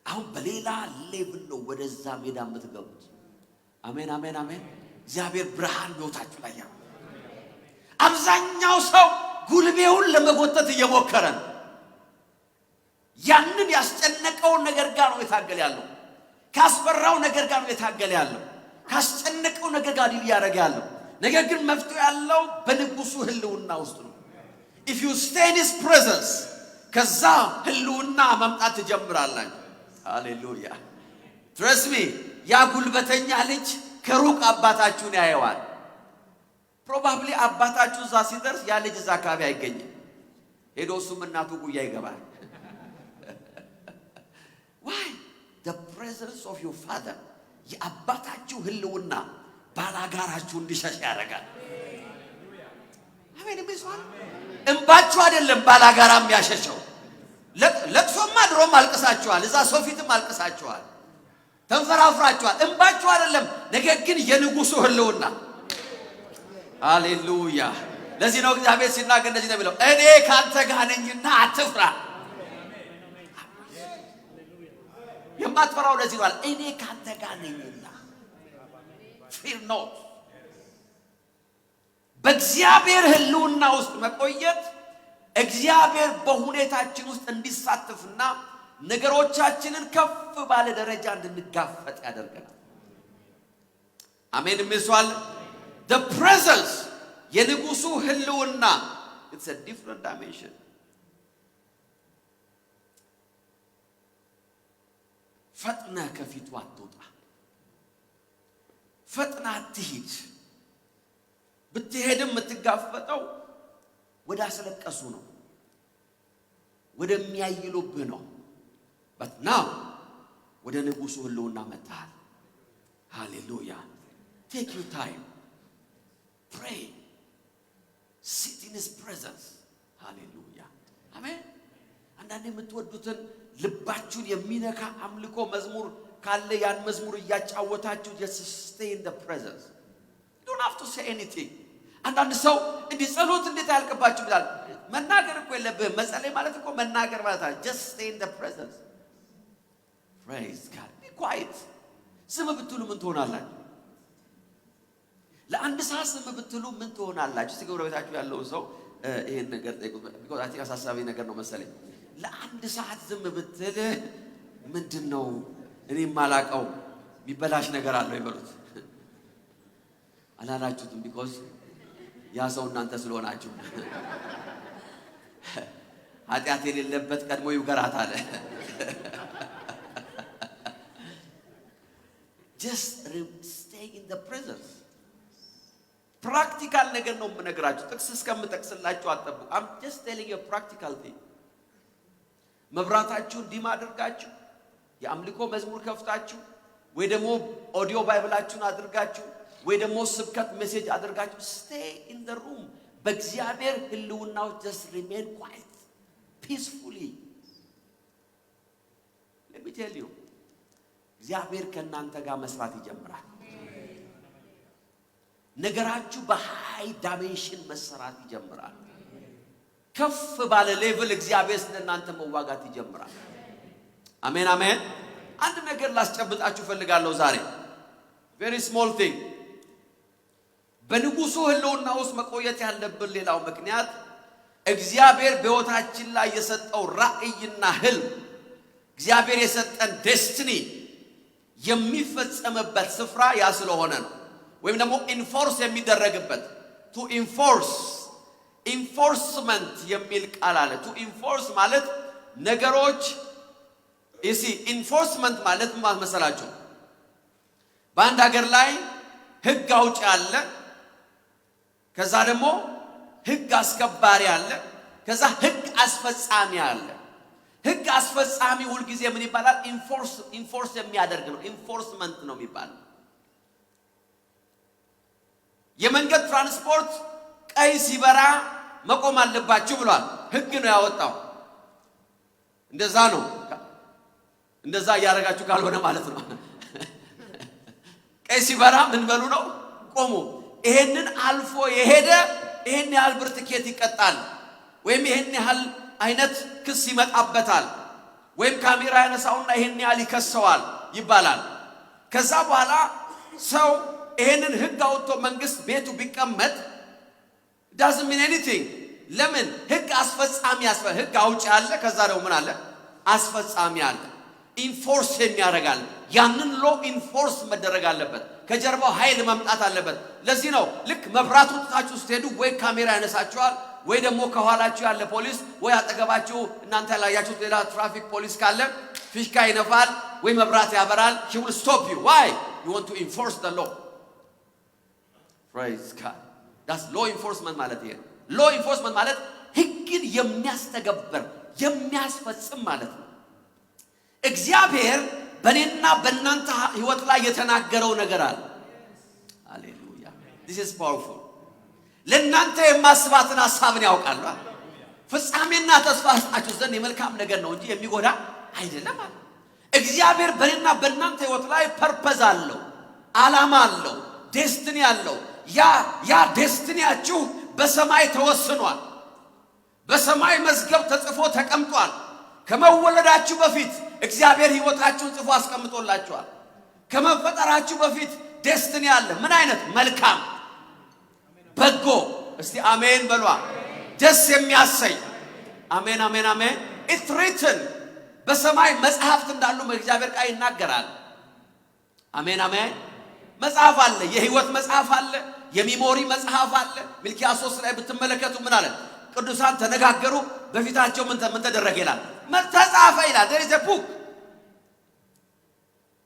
S1: አሁን በሌላ ሌቭል ነው ወደዛ ሜዳ የምትገቡት አሜን አሜን አሜን እግዚአብሔር ብርሃን በውታችሁ ላይ ያው አብዛኛው ሰው ጉልቤውን ለመጎተት እየሞከረ ነው ያንን ያስጨነቀው ነገር ጋር ነው የታገለ ያለው ካስፈራው ነገር ጋር ነው የታገለ ያለው ካስጨነቀው ነገር ጋር ያረጋ ያለው ነገር ግን መፍትሄ ያለው በንጉሱ ህልውና ውስጥ ነው if you stay in his presence ከዛ ህልውና መምጣት ትጀምራላችሁ ሃሌሉያ trust me ያ ጉልበተኛ ልጅ ከሩቅ አባታችሁን ያየዋል probably አባታችሁ እዛ ሲደርስ ያ ልጅ እዛ አካባቢ አይገኝም ሄዶ እሱም እናቱ ጉያ ይገባል why the presence of your father የአባታችሁ ህልውና ባላጋራችሁ እንዲሸሽ ያደርጋል አሜን ይመስዋል እንባችሁ አይደለም ባላጋራም ያሸሸው ለቅሶማ ድሮም አልቅሳችኋል እዛ ሶፊትም አልቅሳችኋል ተንፈራፍራችኋል እንባችሁ አይደለም ነገር ግን የንጉሱ ህልውና ሃሌሉያ ለዚህ ነው እግዚአብሔር ሲናገር እንደዚህ ነው የሚለው እኔ ካንተ ጋር ነኝና አትፍራ የማትፈራው ለዚህ ነው እኔ ካንተ ጋር ነኝና fear not በእግዚአብሔር ህልውና ውስጥ መቆየት እግዚአብሔር በሁኔታችን ውስጥ እንዲሳተፍና ነገሮቻችንን ከፍ ባለ ደረጃ እንድንጋፈጥ ያደርገናል አሜን ይመስዋል the presence የንጉሱ ህልውና it's a different dimension ፈጥና ከፊቱ አትውጣ ፈጥና አትሂድ ብትሄድም የምትጋፈጠው ወደ አስለቀሱ ነው ወደሚያይሉብህ ነው but now ወደ ንጉሱ ህልውና መጣል hallelujah take your time pray sit in his presence hallelujah amen አንዳንዴ የምትወዱትን ልባችሁን የሚነካ አምልኮ መዝሙር ካለ ያን መዝሙር ያጫወታችሁ just stay in the presence you don't have to say anything አንዳንድ ሰው እንዲህ ጸሎት እንዴት ያልከባችሁ ይላል መናገር እኮ የለብህም መጸለይ ማለት እኮ መናገር ማለት አይደል just stay in the presence praise God be quiet ዝም ብትሉ ምን ትሆናላችሁ ለአንድ ሰዓት ዝም ብትሉ ምን ትሆናላችሁ ሲጎረቤታችሁ ያለው ሰው ይሄን ነገር ጠይቁት because I think አሳሳቢ ነገር ነው መሰለኝ ለአንድ ሰዓት ዝም ብትል ምንድነው እኔ ማላቀው ቢበላሽ ነገር አለው ይበሉት አላላችሁትም because ያ ሰው እናንተ ስለሆናችሁ ኃጢአት የሌለበት ቀድሞ ይውገራት አለ just stay in the presence practical ነገር ነው የምነግራችሁ ጥቅስ እስከምጠቅስላችሁ አትጠብቁ I'm just telling you a practical thing መብራታችሁን ዲም አድርጋችሁ የአምልኮ መዝሙር ከፍታችሁ ወይ ደግሞ ኦዲዮ ባይብላችሁን አድርጋችሁ ወይ ደግሞ ስብከት ሜሴጅ አድርጋችሁ stay in the room በእግዚአብሔር ህልውናው just remain quiet peacefully let me tell you እግዚአብሔር ከናንተ ጋር መስራት ይጀምራል ነገራችሁ በሃይ ዳይሜንሽን መሰራት ይጀምራል ከፍ ባለ ሌቭል እግዚአብሔር ስለናንተ መዋጋት ይጀምራል አሜን አሜን አንድ ነገር ላስጨብጣችሁ ፈልጋለሁ ዛሬ very small thing በንጉሱ ህልውና ውስጥ መቆየት ያለብን ሌላው ምክንያት እግዚአብሔር በህይወታችን ላይ የሰጠው ራእይና ህልም እግዚአብሔር የሰጠን ዴስቲኒ የሚፈጸምበት ስፍራ ያ ስለሆነ ነው ወይም ደግሞ ኢንፎርስ የሚደረግበት to enforcement የሚል ቃል አለ to enforce ማለት ነገሮች enforcement ማለት ምን መሰላችሁ በአንድ ሀገር ላይ ህግ አውጪ አለ ከዛ ደግሞ ህግ አስከባሪ አለ ከዛ ህግ አስፈጻሚ አለ ህግ አስፈጻሚ ሁሉ ጊዜ ምን ይባላል ኢንፎርስ የሚያደርግ ነው ኢንፎርስመንት ነው የሚባለው የመንገድ ትራንስፖርት ቀይ ሲበራ መቆም አለባችሁ ብሏል ህግ ነው ያወጣው እንደዛ ነው እንደዛ ያረጋችሁ ካልሆነ ማለት ነው ቀይ ሲበራ ምን በሉ ነው ቆሙ ይሄንን አልፎ የሄደ ይሄን ያህል ብር ትኬት ይቀጣል ወይም ይሄን ያህል አይነት ክስ ይመጣበታል ወይም ካሜራ ያነሳውና ይሄን ያህል ይከሰዋል ይባላል ከዛ በኋላ ሰው ይሄንን ህግ አውጥቶ መንግስት ቤቱ ቢቀመጥ doesn't mean anything ለምን ህግ አስፈጻሚ ህግ አውጪ አለ ከዛ ደግሞ ምን አለ አስፈጻሚ አለ ኢንፎርስ የሚያደርጋል ያንን ሎ ኢንፎርስ መደረግ አለበት ከጀርባው ኃይል መምጣት አለበት ለዚህ ነው ልክ መብራቱ ጥታችሁ ስትሄዱ ወይ ካሜራ ያነሳችኋል ወይ ደግሞ ከኋላችሁ ያለ ፖሊስ ወይ አጠገባችሁ እናንተ ያላያችሁት ሌላ ትራፊክ ፖሊስ ካለ ፊሽካ ይነፋል ወይ መብራት ያበራል he will stop you why you want to enforce the law praise God that's law enforcement ማለት ይሄ law enforcement ማለት ህግን የሚያስተገብር የሚያስፈጽም ማለት ነው እግዚአብሔር በእኔና በእናንተ ህይወት ላይ የተናገረው ነገር አለ ሃሌሉያ this is powerful ለእናንተ የማስባትን ሐሳብን ያውቃል ፍጻሜና ተስፋ አስጣችሁ ዘንድ የመልካም ነገር ነው እንጂ የሚጎዳ አይደለም እግዚአብሔር በእኔና በእናንተ ህይወት ላይ ፐርፐዝ አለው ዓላማ አለው ዴስቲኒ አለው ያ ዴስቲኒያችሁ በሰማይ ተወስኗል በሰማይ መዝገብ ተጽፎ ተቀምጧል ከመወለዳችሁ በፊት እግዚአብሔር ህይወታችሁን ጽፎ አስቀምጦላችኋል ከመፈጠራችሁ በፊት ዴስቲኒ አለ ምን አይነት መልካም በጎ እስቲ አሜን በሏ ደስ የሚያሰኝ አሜን አሜን አሜን it's written በሰማይ መጽሐፍት እንዳሉ በእግዚአብሔር ቃል ይናገራል አሜን አሜን መጽሐፍ አለ፣ የህይወት መጽሐፍ አለ፣ የሚሞሪ መጽሐፍ አለ። ሚልክያስ 3 ላይ ብትመለከቱ ምን አለ? ቅዱሳን ተነጋገሩ፣ በፊታቸው ምን ተደረገ ይላል? ተጻፈ ይላል። there is a book።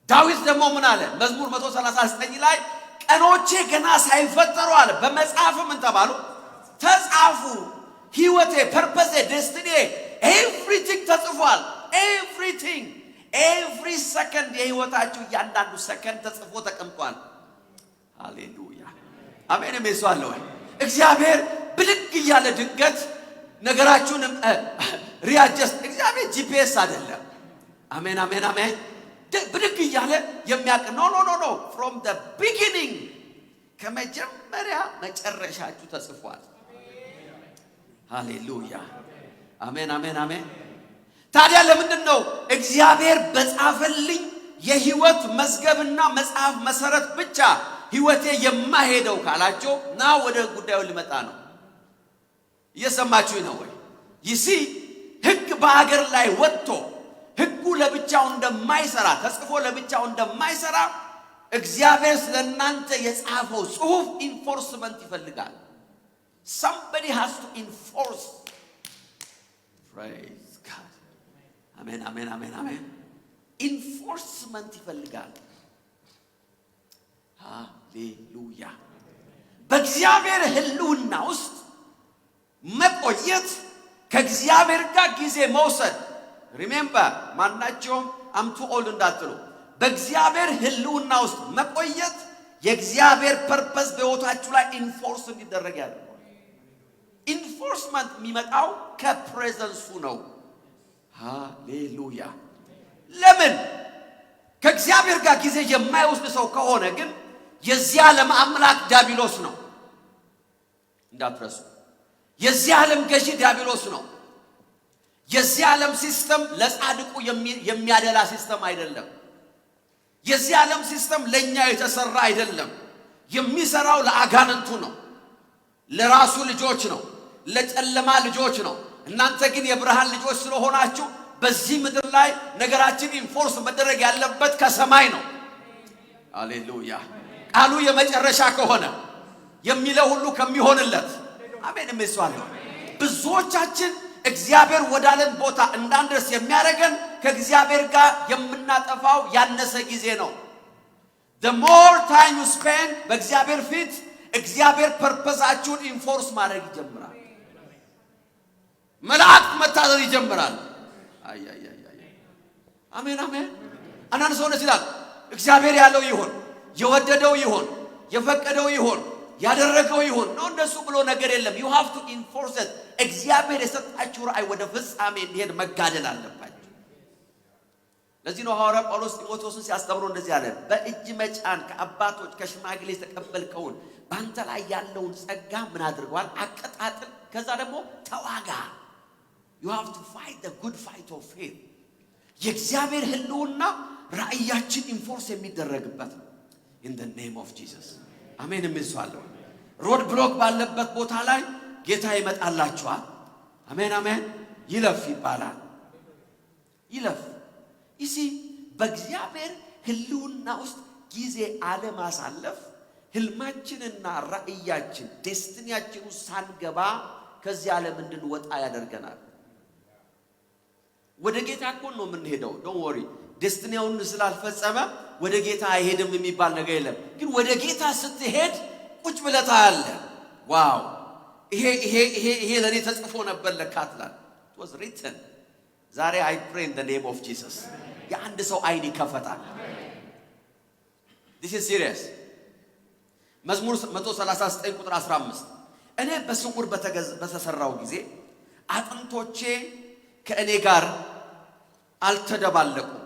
S1: ዳዊት ደግሞ ምን አለ? መዝሙር 139 ላይ ቀኖቼ ገና ሳይፈጠሩ አለ በመጽሐፍ ምን ተባሉ? ተጻፉ። ህይወቴ፣ ፐርፐሴ፣ ዴስቲኒ ኤቭሪቲንግ ተጽፏል። ኤቭሪቲንግ ኤቭሪ ሰከንድ የህይወታችሁ እያንዳንዱ ሰከንድ ተጽፎ ተቀምጧል። ሃሌሉያ አሜን። የሚሰዋል ወይ እግዚአብሔር ብድግ እያለ ድንገት ነገራችሁን ሪአጀስት። እግዚአብሔር ጂፒኤስ አይደለም። አሜን አሜን አሜን። ብድግ እያለ የሚያውቅ ኖ from the beginning ከመጀመሪያ መጨረሻችሁ ተጽፏል። ሃሌሉያ አሜን አሜን አሜን። ታዲያ ለምንድን ነው እግዚአብሔር በጻፈልኝ የህይወት መዝገብና መጽሐፍ መሰረት ብቻ ህይወቴ የማይሄደው ካላችሁ ና ወደ ጉዳዩ ልመጣ ነው። እየሰማችሁ ነው ወይ? ይሲ ህግ በአገር ላይ ወጥቶ ህጉ ለብቻው እንደማይሰራ ተጽፎ ለብቻው እንደማይሰራ እግዚአብሔር ስለናንተ የጻፈው ጽሁፍ ኢንፎርስመንት ይፈልጋል። somebody has to enforce. praise God አሜን አሜን አሜን አሜን። ኢንፎርስመንት ይፈልጋል። ሃሌሉያ። በእግዚአብሔር ህልውና ውስጥ መቆየት፣ ከእግዚአብሔር ጋር ጊዜ መውሰድ። ሪሜምበር ማናቸውም አምቱ ኦል እንዳትሉ። በእግዚአብሔር ህልውና ውስጥ መቆየት የእግዚአብሔር ፐርፐስ በህይወታችሁ ላይ ኢንፎርስ እንዲደረግ ያደርጋል። ኢንፎርስመንት የሚመጣው ከፕሬዘንሱ ነው። ሃሌሉያ። ለምን? ከእግዚአብሔር ጋር ጊዜ የማይወስድ ሰው ከሆነ ግን የዚህ ዓለም አምላክ ዲያብሎስ ነው። እንዳትረሱ። የዚህ ዓለም ገዢ ዲያብሎስ ነው። የዚህ ዓለም ሲስተም ለጻድቁ የሚያደላ ሲስተም አይደለም። የዚህ ዓለም ሲስተም ለኛ የተሰራ አይደለም። የሚሰራው ለአጋንንቱ ነው፣ ለራሱ ልጆች ነው፣ ለጨለማ ልጆች ነው። እናንተ ግን የብርሃን ልጆች ስለሆናችሁ በዚህ ምድር ላይ ነገራችን ኢንፎርስ መደረግ ያለበት ከሰማይ ነው። ሃሌሉያ። ቃሉ የመጨረሻ ከሆነ የሚለው ሁሉ ከሚሆንለት አሜን። መስዋዕት ብዙዎቻችን እግዚአብሔር ወዳለን ቦታ እንዳንደርስ የሚያደርገን ከእግዚአብሔር ጋር የምናጠፋው ያነሰ ጊዜ ነው። the more time you spend በእግዚአብሔር ፊት እግዚአብሔር ፐርፐሳችሁን ኢንፎርስ ማድረግ ይጀምራል። መላእክት መታዘዝ ይጀምራል። አይ አሜን አሜን። አንዳንድ ሰው ነው ይላል እግዚአብሔር ያለው ይሁን፣ የወደደው ይሁን፣ የፈቀደው ይሁን፣ ያደረገው ይሁን ነው። እንደሱ ብሎ ነገር የለም። you have to enforce it። እግዚአብሔር የሰጣችሁ ራእይ ወደ ፍጻሜ እንዲሄድ መጋደል አለባችሁ። ለዚህ ነው ሐዋርያ ጳውሎስ ጢሞቴዎስን ሲያስተምሩ እንደዚህ አለ፣ በእጅ መጫን ከአባቶች ከሽማግሌ ተቀበልከውን ባንተ ላይ ያለውን ጸጋ ምን አድርጓል? አቀጣጥል። ከዛ ደግሞ ተዋጋ። you have to fight the good fight of faith። የእግዚአብሔር ህልውና ራእያችን ኢንፎርስ የሚደረግበት in the name of Jesus አሜን። የሚስዋለው ሮድ ብሎክ ባለበት ቦታ ላይ ጌታ ይመጣላችኋል። አሜን አሜን። ይለፍ ይባላል። ይለፍ ይሲ በእግዚአብሔር ህልውና ውስጥ ጊዜ አለማሳለፍ ህልማችንና ራእያችን ዴስቲኒያችን ውስጥ ሳንገባ ከዚህ ዓለም እንድንወጣ ያደርገናል። ወደ ጌታ እኮ ነው የምንሄደው። ዶንት ወሪ። ዴስቲኒውን ስላልፈጸመ ወደ ጌታ አይሄድም የሚባል ነገር የለም። ግን ወደ ጌታ ስትሄድ ቁጭ ብለህ ታያለህ። ዋው ይሄ ለኔ ተጽፎ ነበር ለካትላል it was written። ዛሬ I pray in the name of Jesus የአንድ ሰው አይን ይከፈታል። this is serious። መዝሙር 139 ቁጥር 15 እኔ በስውር በተሰራው ጊዜ አጥንቶቼ ከእኔ ጋር አልተደባለቁም።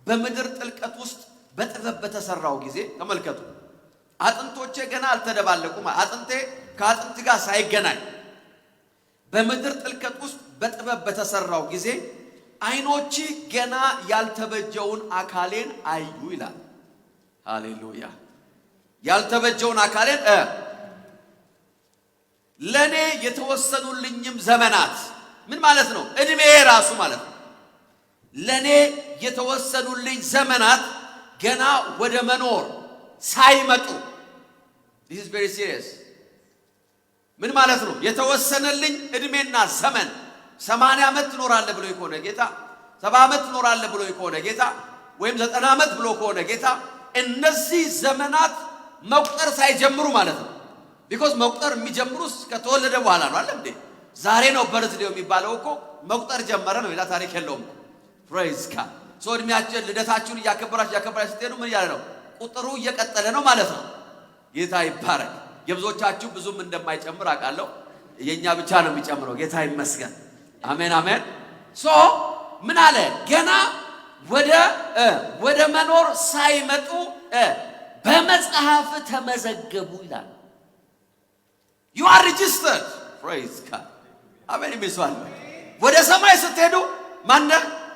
S1: በምድር ጥልቀት ውስጥ በጥበብ በተሰራው ጊዜ ተመልከቱ፣ አጥንቶቼ ገና አልተደባለቁም። አጥንቴ ከአጥንት ጋር ሳይገናኝ በምድር ጥልቀት ውስጥ በጥበብ በተሰራው ጊዜ አይኖች ገና ያልተበጀውን አካሌን አዩ ይላል። ሃሌሉያ። ያልተበጀውን አካሌን ለኔ የተወሰኑልኝም ዘመናት ምን ማለት ነው? እድሜ ራሱ ማለት ነው። ለኔ የተወሰኑልኝ ዘመናት ገና ወደ መኖር ሳይመጡ this is very serious ምን ማለት ነው የተወሰነልኝ እድሜና ዘመን 80 ዓመት ትኖራለህ ብሎ ይኮነ ጌታ 70 ዓመት ትኖራለህ ብሎ ይኮነ ጌታ ወይም 90 ዓመት ብሎ ከሆነ ጌታ እነዚህ ዘመናት መቁጠር ሳይጀምሩ ማለት ነው because መቁጠር የሚጀምሩስ ከተወለደ በኋላ ነው አይደል እንዴ ዛሬ ነው በርዝዴው የሚባለው እኮ መቁጠር ጀመረ ነው ሌላ ታሪክ የለውም praise God so እድሜያችን ልደታችሁን ያከበራችሁ ስትሄዱ ምን ያለ ነው ቁጥሩ እየቀጠለ ነው ማለት ነው ጌታ ይባረክ የብዙዎቻችሁ ብዙም እንደማይጨምር አቃለው የኛ ብቻ ነው የሚጨምረው ጌታ ይመስገን አሜን አሜን so ምን አለ ገና ወደ መኖር ሳይመጡ በመጽሐፍ ተመዘገቡ ይላል you are registered praise God አሜን ይመስዋል ወደ ሰማይ ስትሄዱ ማነ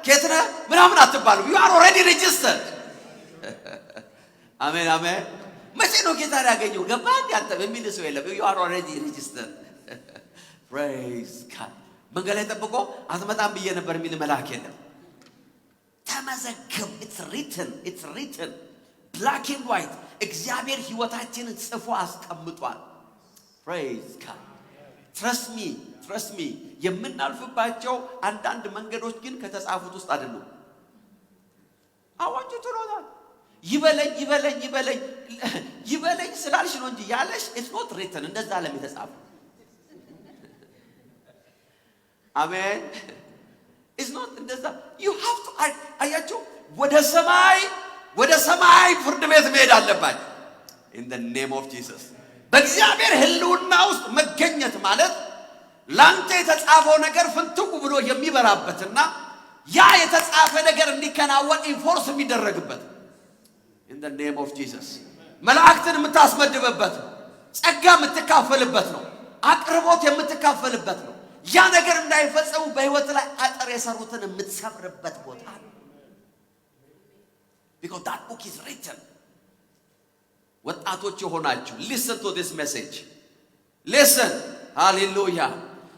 S1: ከትነ ምናምን አትባሉ you are already registered አሜን አሜን መቼ ነው ጌታ ያገኘው ገባ እንዴ አንተ በሚል ሰው የለም you are already registered praise God መንገድ ላይ ተጠብቆ አትመጣም ብዬ ነበር የሚል መልአክ የለም ተመዘገብ it's written black and white እግዚአብሔር ሕይወታችንን ጽፎ አስቀምጧል praise God trust me የምናልፍባቸው አንዳንድ መንገዶች ግን ከተጻፉት ውስጥ አይደሉም I want you to know that ይበለኝ ስላልሽ ነው እንጂ ያለሽ it's not written እንደዛ አለም የተጻፈው አሜን it's not እንደዛ you have to አያችሁ ወደ ሰማይ ፍርድ ቤት መሄድ አለባችሁ in the name of Jesus በእግዚአብሔር ህልውና ውስጥ መገኘት ማለት ላንተ የተጻፈው ነገር ፍንትው ብሎ የሚበራበትና ያ የተጻፈ ነገር እንዲከናወን ኢንፎርስ የሚደረግበት in the name of Jesus መላእክትን የምታስመድብበት ጸጋ የምትካፈልበት ነው አቅርቦት የምትካፈልበት ነው ያ ነገር እንዳይፈጸሙ በህይወት ላይ አጥር የሰሩትን የምትሰብርበት ቦታ ነው because that book is written ወጣቶች ሆናችሁ listen to this message listen hallelujah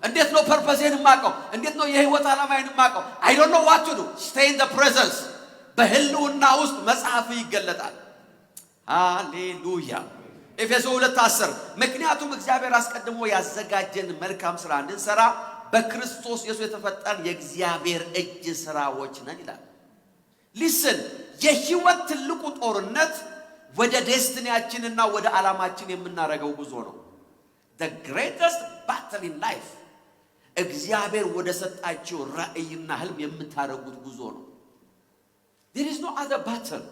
S1: እንዴት ነው ፐርፐዜን ማቀው እንዴት ነው የህይወት ዓላማዬን ማቀው I don't know what to do stay in the presence በህልውና ውስጥ መጽሐፍ ይገለጣል ሃሌሉያ ኤፌሶን 2:10 ምክንያቱም እግዚአብሔር አስቀድሞ ያዘጋጀን መልካም ሥራ እንድንሰራ በክርስቶስ ኢየሱስ የተፈጠርን የእግዚአብሔር እጅ ሥራዎች ነን ይላል listen የህይወት ትልቁ ጦርነት ወደ ዴስቲኒያችንና ወደ ዓላማችን የምናረጋው ጉዞ ነው the greatest battle in life እግዚአብሔር ወደ ሰጣችሁ ራእይና ህልም የምታረጉት ጉዞ ነው there is no other battle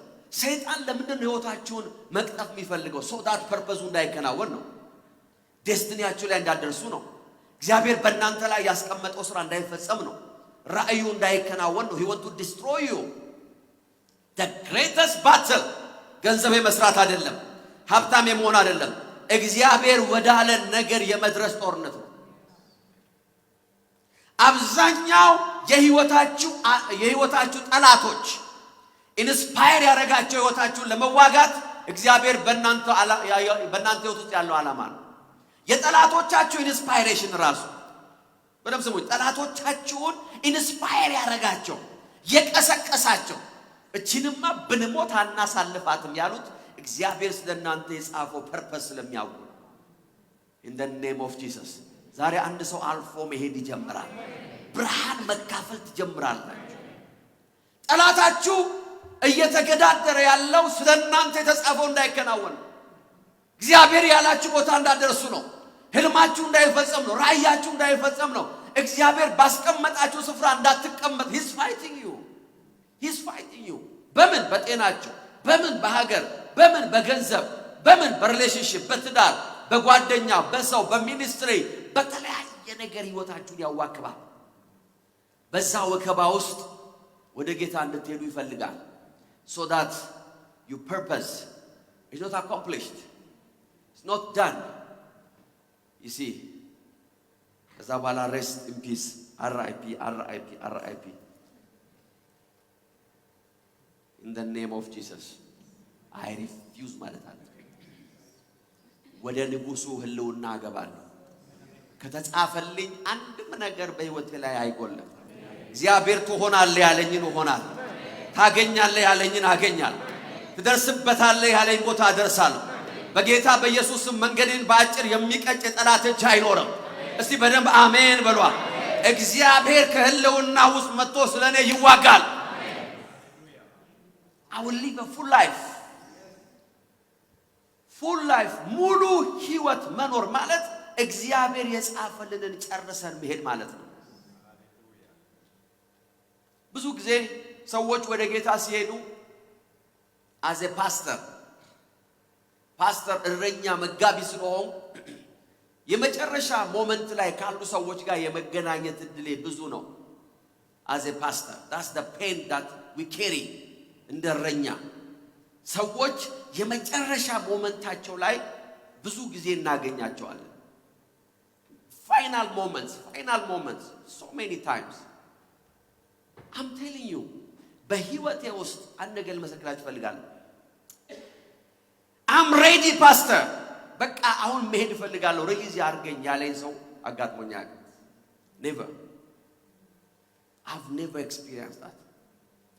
S1: ሰይጣን ለምንድን ነው ህይወታችሁን መቅጠፍ የሚፈልገው so that purpose እንዳይከናወን ነው ዴስቲኒያችሁ ላይ እንዳደርሱ ነው እግዚአብሔር በእናንተ ላይ ያስቀመጠው ሥራ እንዳይፈጸም ነው ራእዩ እንዳይከናወን ነው he want to destroy you the greatest battle ገንዘብ መስራት አይደለም ሀብታም የመሆን አይደለም እግዚአብሔር ወዳለ ነገር የመድረስ ጦርነት ነው አብዛኛው የህይወታችሁ ጠላቶች ኢንስፓየር ያረጋቸው ህይወታችሁን ለመዋጋት እግዚአብሔር በእናንተ ህይወት ውስጥ ያለው ዓላማ ነው የጠላቶቻችሁ ኢንስፓይሬሽን ራሱ በደም ስሙኝ ጠላቶቻችሁን ኢንስፓየር ያረጋቸው የቀሰቀሳቸው እቺንማ ብንሞት አናሳልፋትም ያሉት እግዚአብሔር ስለናንተ የጻፈው ፐርፐስ ስለሚያውቁ in the name of Jesus ዛሬ አንድ ሰው አልፎ መሄድ ይጀምራል ብርሃን መካፈል ትጀምራላችሁ ጠላታችሁ እየተገዳደረ ያለው ስለናንተ የተጻፈው እንዳይከናወን እግዚአብሔር ያላችሁ ቦታ እንዳደርሱ ነው ህልማችሁ እንዳይፈጸም ነው ራእያችሁ እንዳይፈጸም ነው እግዚአብሔር ባስቀመጣችሁ ስፍራ እንዳትቀመጥ he's fighting you በምን በጤናችሁ በምን በሀገር በምን በገንዘብ በምን በሪሌሽንሺፕ በትዳር በጓደኛ በሰው በሚኒስትሪ በተለያየ ነገር ህይወታችሁን ያዋክባል በዛ ወከባ ውስጥ ወደ ጌታ እንድትሄዱ ይፈልጋል so that your purpose is not accomplished it's not done you see as a bala rest in peace RIP in the name of Jesus I refuse ማለት አለ ወደ ንጉሱ ህልውና አገባለሁ ከተጻፈልኝ አንድም ነገር በህይወቴ ላይ አይጎልም እግዚአብሔር ትሆናለህ ያለኝን እሆናለሁ ታገኛለህ ያለኝን አገኛለሁ ትደርስበታለህ ያለኝ ቦታ እደርሳለሁ። በጌታ በኢየሱስም መንገድን በአጭር የሚቀጭ ጠላት እጅ አይኖርም። እስቲ በደንብ አሜን በሏ። እግዚአብሔር ከህልውና ውስጥ መጥቶ ስለኔ ይዋጋል። I will live a full life. full life ሙሉ ህይወት መኖር ማለት እግዚአብሔር የጻፈልንን ጨርሰን መሄድ ማለት ነው። ብዙ ጊዜ ሰዎች ወደ ጌታ ሲሄዱ as a pastor እረኛ መጋቢ ስለሆን የመጨረሻ ሞመንት ላይ ካሉ ሰዎች ጋር የመገናኘት እድሌ ብዙ ነው። as a pastor that's the pain that we carry እንደረኛ ሰዎች የመጨረሻ ሞመንታቸው ላይ ብዙ ጊዜ እናገኛቸዋለን። final moments so many times. I'm telling you በህይወቴ ውስጥ አንድ ነገር መሰክራችሁ ፈልጋለሁ። I'm ready pastor በቃ አሁን መሄድ ፈልጋለሁ ሪሊዝ ያርገኝ ያለኝ ሰው አጋጥሞኛል። I've never experienced that.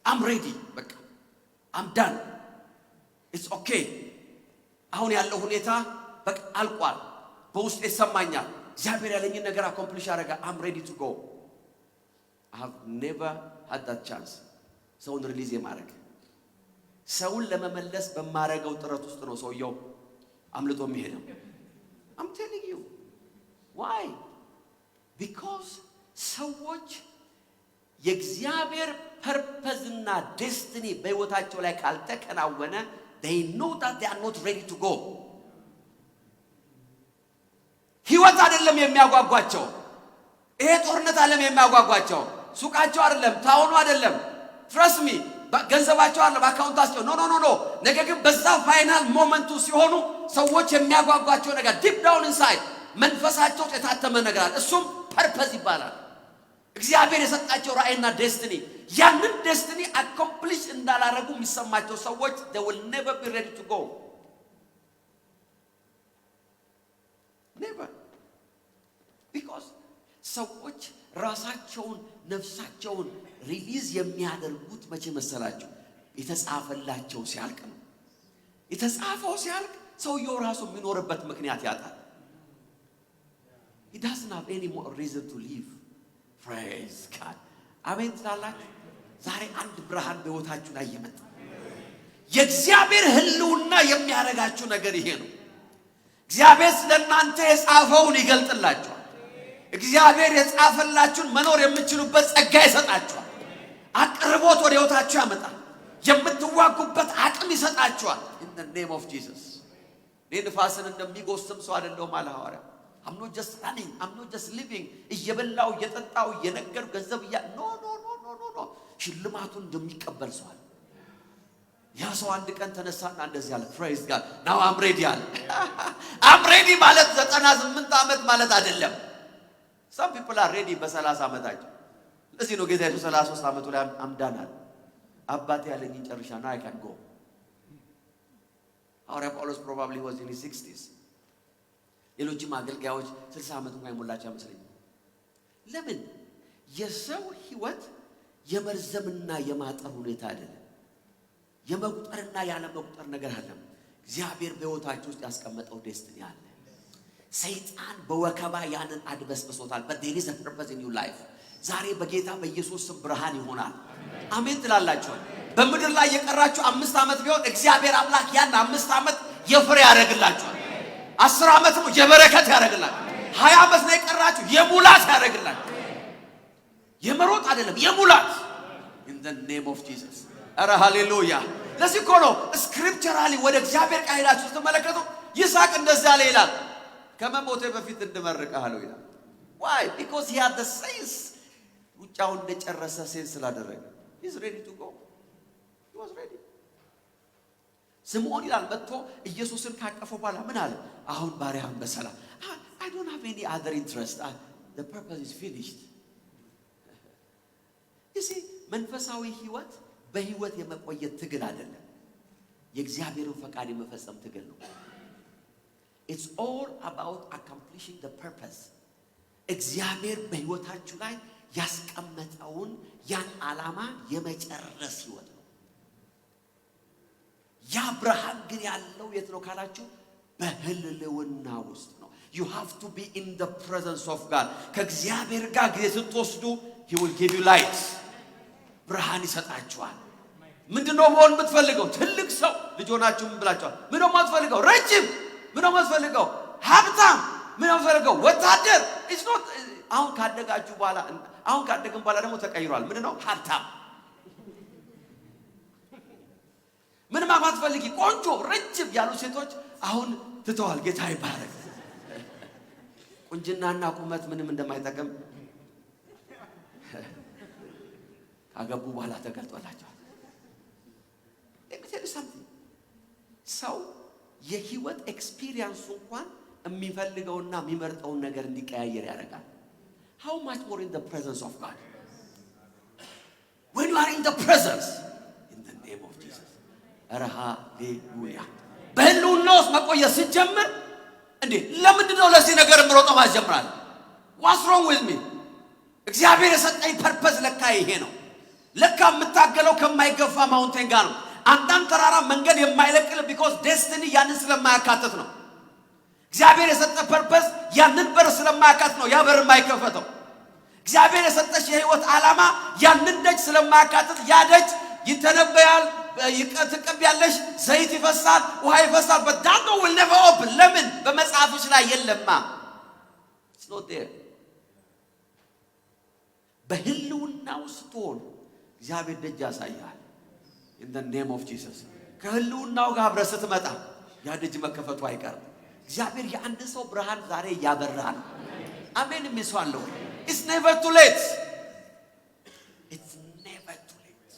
S1: I'm ready በቃ I'm done. It's okay. አሁን ያለው ሁኔታ በቃ አልቋል። በውስጤ ሰማኛል እግዚአብሔር ያለኝን ነገር አኮምፕሊሽ አረጋ። I'm ready to go. I have never had that chance. ሰውን ሪሊዝ የማረግ ሰውን ለመመለስ በማረገው ጥረት ውስጥ ነው ሰውየው አምልጦ የሚሄደው። I'm telling you. Why? Because ሰዎች የእግዚአብሔር ፐርፐዝ እና ዴስቲኒ በህይወታቸው ላይ ካልተከናወነ they know that they are not ready to go. ህይወት አይደለም የሚያጓጓቸው። ይሄ ጦርነት ዓለም የሚያጓጓቸው ሱቃቸው አይደለም፣ ታውኑ አይደለም። trust me ገንዘባቸው አለ በአካውንታቸው ኖ ነገር ግን በዛ ፋይናል ሞመንቱ ሲሆኑ ሰዎች የሚያጓጓቸው ነገር ዲፕ ዳውን ኢንሳይድ መንፈሳቸው የታተመ ነገር አለ። እሱም ፐርፐዝ ይባላል። እግዚአብሔር የሰጣቸው ራእይና ዴስቲኒ ያንን ዴስቲኒ አኮምፕሊሽ እንዳላረጉ የሚሰማቸው ሰዎች they will never be ready to go. Never. Because ሰዎች ራሳቸውን ነፍሳቸውን ሪሊዝ የሚያደርጉት መቼ መሰላችሁ? የተጻፈላቸው ሲያልቅ ነው። የተጻፈው ሲያልቅ ሰውየው ራሱ የሚኖርበት ምክንያት ያጣል። He doesn't have any more reason to live. Praise God. አሜን ትላላችሁ። ዛሬ አንድ ብርሃን በህይወታችሁ ላይ ይመጣ። የእግዚአብሔር ህልውና የሚያረጋችሁ ነገር ይሄ ነው። እግዚአብሔር ስለናንተ የጻፈውን ይገልጥላችኋል። እግዚአብሔር የጻፈላችሁን መኖር የምትችሉበት ጸጋ ይሰጣችኋል። አቅርቦት ወደ ህይወታችሁ ያመጣል። የምትዋጉበት አቅም ይሰጣችኋል። in the name of Jesus. ንፋስን እንደሚጎስም ሰው አይደለሁም አለ ሐዋርያ። I'm not just running, I'm not just living እየበላው እየጠጣው እየነገር ገንዘብ ኖ ሽልማቱን እንደሚቀበል ሰው አለ። ያ ሰው አንድ ቀን ተነሳና እንደዚህ አለ praise God now I'm ready አለ። I'm ready ማለት 98 ዓመት ማለት አይደለም። some people are ready በ30 ዓመታቸው። ለዚህ ነው ጌታ ኢየሱስ 33 ዓመቱ ላይ አምዳናል አባቴ ያለኝን ጨርሻና I can go. ሐዋርያ ጳውሎስ probably was in his 60s. ሌሎችም አገልጋዮች 60 ዓመት እንኳን የሞላቸው አይመስለኝም። ለምን? የሰው ህይወት የመርዘምና የማጠር ሁኔታ አይደለም። የመቁጠርና ያለ መቁጠር ነገር አይደለም። እግዚአብሔር በህይወታችሁ ውስጥ ያስቀመጠው ዴስቲኒ አለ። ሰይጣን በወከባ ያንን አድበስብሶታል። but there is a purpose in your life. ዛሬ በጌታ በኢየሱስ ስም ብርሃን ይሆናል። አሜን ትላላችሁ። በምድር ላይ የቀራችሁ 5 ዓመት ቢሆን እግዚአብሔር አምላክ ያን 5 ዓመት የፍሬ ያደርግላችኋል። 10 ዓመት ነው የበረከት ያደርግላችኋል። 20 ዓመት ነው የቀራችሁ የሙላት ያደርግላችኋል። የመሮጥ አይደለም የሙላት in the name of Jesus. አረ ሃሌሉያ። ለዚህ እኮ ነው ስክሪፕቸራሊ ወደ እግዚአብሔር ቃላችሁ ስትመለከቱ ይስሐቅ እንደዛ አለ ይላል ከመሞቴ በፊት እንድመርቅሃለሁ ይላል። why? because he had the sense ውጫው እንደጨረሰ ሴንስ ስላደረገ he's ready to go. He was ready. ስምዖን ይላል መጥቶ ኢየሱስን ካቀፈው በኋላ ምን አለ? አሁን ባሪያህን በሰላም I don't have any other interest. The purpose is finished. you see መንፈሳዊ ህይወት በህይወት የመቆየት ትግል አይደለም። የእግዚአብሔርን ፈቃድ የመፈጸም ትግል ነው። It's all about accomplishing the purpose. እግዚአብሔር በህይወታችሁ ላይ ያስቀመጠውን ያን ዓላማ የመጨረስ ህይወት ነው። ያ ብርሃን ግን ያለው የት ነው ካላችሁ በህልውና ውስጥ ነው። you have to be in the presence of God። ከእግዚአብሔር ጋር ጊዜ ስትወስዱ he will give you light። ብርሃን ይሰጣችኋል። ምንድነው መሆን የምትፈልገው? ትልቅ ሰው ልጅ ሆናችሁ ምን ብላችኋል? ምንድነው የምትፈልገው? ረጅም። ምንድነው የምትፈልገው? ሀብታም። ምንድነው የምትፈልገው? ወታደር። it's not አሁን ካደጋችሁ በኋላ አሁን ካደግን በኋላ ደግሞ ተቀይሯል። ምንድነው? ሀብታም። ምንም አትፈልጊ። ቆንጆ ረጅም ያሉ ሴቶች አሁን ትተዋል። ጌታ ይባረክ። ቁንጅናና ቁመት ምንም እንደማይጠቅም ካገቡ በኋላ ተገልጦላቸዋል። ሰው የህይወት ኤክስፒሪየንስ እንኳን የሚፈልገውና የሚመርጠውን ነገር እንዲቀያየር ያደርጋል። how much more in the presence of God? when you are in the presence, in the name of Jesus, ሃሌሉያ። በህልውና ውስጥ መቆየት ሲጀምር እንዴ ለምንድን ነው ለዚህ ነገር ምሮጠው ማስጀምራል? what's wrong with me? እግዚአብሔር የሰጠኝ ፐርፐዝ ለካ ይሄ ነው። ለካ የምታገለው ከማይገፋ ማውንቴን ጋር ነው። አንዳንድ ተራራ መንገድ የማይለቅል because destiny ያንን ስለማያካትት ነው። እግዚአብሔር የሰጠ ፐርፐዝ ያንን በር ስለማያካትት ነው ያ በር የማይከፈተው። እግዚአብሔር የሰጠሽ የህይወት ዓላማ ያንን ደጅ ስለማያካትት ያ ደጅ ይተነበያል፣ ይቀጥቅብያለሽ፣ ዘይት ይፈሳል፣ ውሃ ይፈሳል፣ but that door will never open። ለምን? በመጽሐፍሽ ላይ የለማ። it's not there። በህልውና ውስጥ ሆኖ እግዚአብሔር ደጅ ያሳያል። in the name of Jesus። ከህልውናው ጋር አብረህ ስትመጣ ያ ደጅ መከፈቱ አይቀርም። እግዚአብሔር የአንድ ሰው ብርሃን ዛሬ ያበራል። አሜን። የሚስዋለው it's never too late። it's never too late።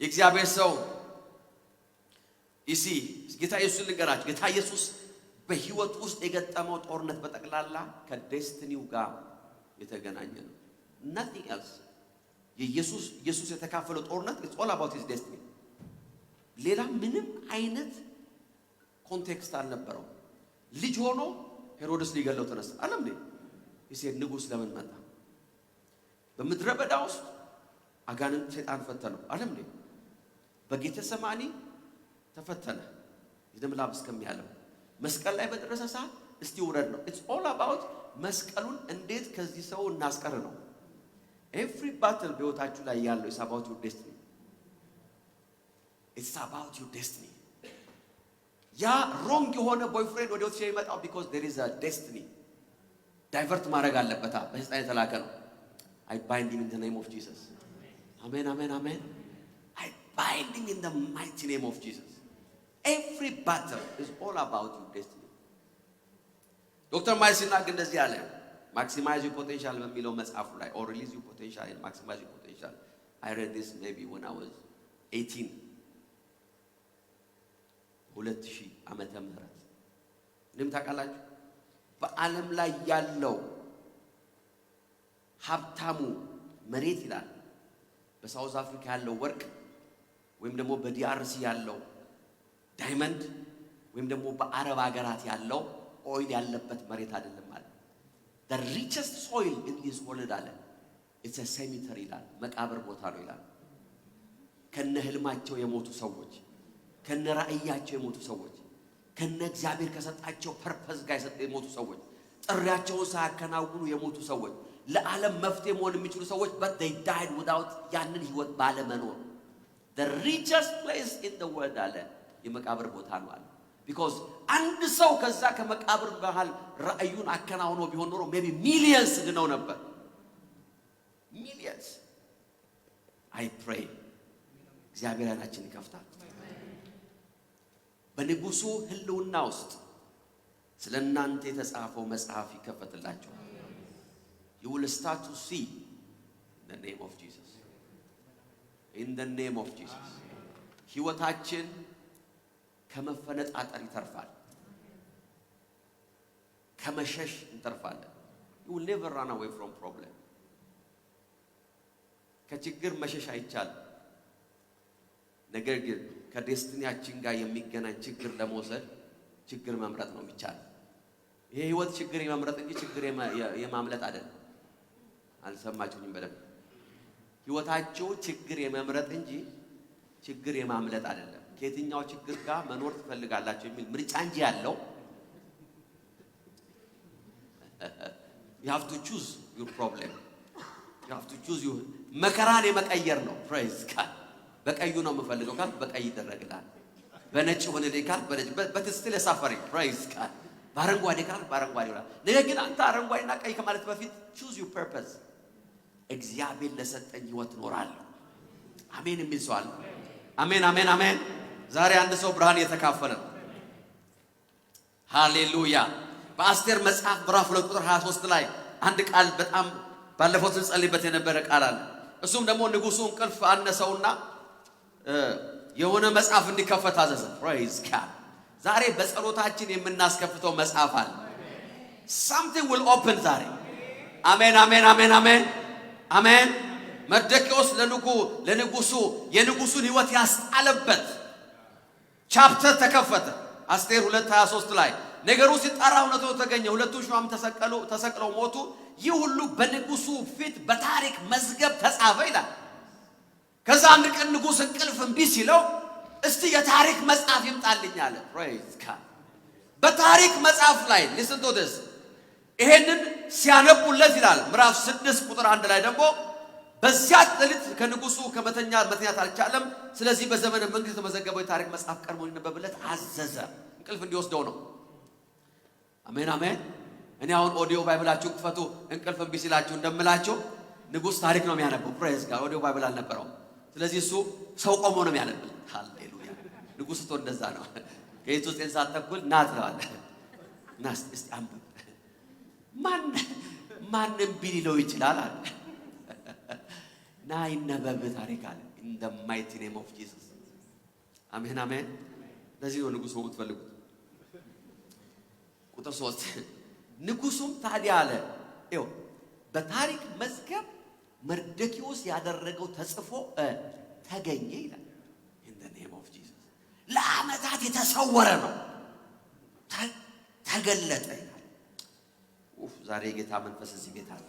S1: የእግዚአብሔር ሰው ይሲ ጌታ ኢየሱስ ልንገራችሁ፣ ጌታ ኢየሱስ በህይወት ውስጥ የገጠመው ጦርነት በጠቅላላ ከዴስቲኒው ጋር የተገናኘ ነው። nothing else። ኢየሱስ የተካፈለው ጦርነት it's all about his destiny። ሌላ ምንም አይነት ኮንቴክስት አልነበረው። ልጅ ሆኖ ሄሮድስ ሊገለው ተነሳ። አለም እንዴ ይሴ ንጉስ ለምን መጣ? በምድረ በዳ ውስጥ አጋንንት ሰይጣን ፈተነው። አለም እንዴ በጌተሰማኒ ተፈተነ። የደም ላብ እስከሚያለው መስቀል ላይ በደረሰ ሰዓት እስቲ ውረድ ነው። it's all about መስቀሉን እንዴት ከዚህ ሰው እናስቀር ነው። every battle በህይወታችሁ ላይ ያለው is about your destiny። it's about your destiny። ያ ሮንግ የሆነ ቦይፍሬንድ ወደ ወጥቼ ይመጣው because there is a destiny። ዳይቨርት ማድረግ አለበት። በሰይጣን የተላከ ነው። I bind him in the name of Jesus። አሜን አሜን አሜን። I bind him in the mighty name of Jesus። every battle is all about your destiny። ዶክተር ማይሲና ግን እንደዚህ አለ maximize your potential በሚለው መጽሐፉ ላይ or release your potential and maximize your potential። I read this maybe when I was 18 2000 ዓመተ ምህረት። እንደም ታውቃላችሁ በዓለም ላይ ያለው ሀብታሙ መሬት ይላል በሳውዝ አፍሪካ ያለው ወርቅ ወይም ደግሞ በዲአርሲ ያለው ዳይመንድ ወይም ደግሞ በአረብ ሀገራት ያለው ኦይል ያለበት መሬት አይደለም ማለት። the richest soil in this world አለ it's a cemetery ይላል። መቃብር ቦታ ነው ይላል። ከነ ህልማቸው የሞቱ ሰዎች፣ ከነ ራእያቸው የሞቱ ሰዎች፣ ከነ እግዚአብሔር ከሰጣቸው ፐርፐዝ ጋር የሞቱ ሰዎች፣ ጥሪያቸውን ሳያከናውኑ የሞቱ ሰዎች፣ ለዓለም መፍትሄ መሆን የሚችሉ ሰዎች but they died without ያንን ህይወት ባለመኖር። the richest place in the world አለ የመቃብር ቦታ ነው አለ because አንድ ሰው ከዛ ከመቃብር በኋላ ራእዩን አከናውኖ ቢሆን ኖሮ maybe millions ድነው ነበር። millions። I pray እግዚአብሔር አይናችንን ይከፍታል። በንጉሱ ህልውና ውስጥ ስለናንተ የተጻፈው መጽሐፍ ይከፈትላችኋል። you will start to see in the name of Jesus። in the name of Jesus ህይወታችን ከመፈነጣጠር ይተርፋል፣ ከመሸሽ እንተርፋለን። you will never run away from problem። ከችግር መሸሽ አይቻልም። ነገር ግን ከዴስቲኒያችን ጋር የሚገናኝ ችግር ለመውሰድ ችግር መምረጥ ነው የሚቻለው። ይሄ ህይወት ችግር የመምረጥ እንጂ ችግር የማምለጥ አይደለም። አልሰማችሁኝም? በደንብ ህይወታችሁ ችግር የመምረጥ እንጂ ችግር የማምለጥ አይደለም። ከየትኛው ችግር ጋር መኖር ትፈልጋላችሁ የሚል ምርጫ እንጂ ያለው you have to choose your problem. you have to choose your መከራን የመቀየር ነው። praise God በቀዩ ነው የምፈልገው ካል በቀይ ይደረግላል። በነጭ ሆነልኝ ካል በነጭ but still suffering. praise God በአረንጓዴ ካል በአረንጓዴ ይሆናል። ነገር ግን አንተ አረንጓዴና ቀይ ከማለት በፊት choose your purpose. እግዚአብሔር ለሰጠኝ ህይወት ኖራለሁ። አሜን የሚል ሰው አለ? አሜን አሜን አሜን። ዛሬ አንድ ሰው ብርሃን የተካፈለ ነው። ሃሌሉያ። በአስቴር መጽሐፍ ምዕራፍ 2 ቁጥር 23 ላይ አንድ ቃል በጣም ባለፈው ተጸልይበት የነበረ ቃል አለ። እሱም ደግሞ ንጉሱ እንቅልፍ አነሰውና የሆነ መጽሐፍ እንዲከፈት አዘዘ። praise God ዛሬ በጸሎታችን የምናስከፍተው መጽሐፍ አለ። something will open ዛሬ። አሜን አሜን አሜን አሜን አሜን። መርዶክዮስ ለንጉሱ የንጉሱን ህይወት ያስጣለበት ቻፕተር ተከፈተ። አስቴር 2:23 ላይ ነገሩ ሲጣራ እውነቱ ተገኘ። ሁለቱ ሹማም ተሰቅለው ሞቱ። ይህ ሁሉ በንጉሱ ፊት በታሪክ መዝገብ ተጻፈ ይላል። ከዛ አንድ ቀን ንጉስ እንቅልፍ እምቢ ሲለው እስቲ የታሪክ መጽሐፍ ይምጣልኝ አለ። praise God በታሪክ መጽሐፍ ላይ listen to this ይሄንን ሲያነቡለት ይላል ምዕራፍ 6 ቁጥር 1 ላይ ደግሞ በዚያች ሌሊት ከንጉሱ መተኛት አልቻለም። ስለዚህ በዘመነ መንግስት የተመዘገበው የታሪክ መጽሐፍ ቀድሞ እንዲነበብለት አዘዘ። እንቅልፍ እንዲወስደው ነው። አሜን አሜን። እኔ አሁን ኦዲዮ ባይብላችሁ ክፈቱ እንቅልፍ እምቢ ሲላችሁ እንደምላችሁ ንጉስ ታሪክ ነው የሚያነበው። praise God ኦዲዮ ባይብል አልነበረው። ስለዚህ እሱ ሰው ቆሞ ነው የሚያነብል። ሃሌሉያ። ንጉስ ቶ እንደዛ ነው። ከኢየሱስ ሰዓት ተኩል ናት ነው ናስ እስቲ አንብብ ማንም ቢለው ይችላል አለ ናይ ነበብ ታሪክ አለ in the mighty name of Jesus. አሜን አሜን። ለዚህ ነው ንጉሱ የምትፈልጉት። ቁጥር 3 ንጉሱም ታዲያ አለ ይው በታሪክ መዝገብ መርዶክዮስ ያደረገው ተጽፎ ተገኘ ይላል in the name of Jesus። ለዓመታት የተሰወረ ነው ተገለጠ ይላል። ዛሬ ጌታ መንፈስ እዚህ ቤት አለ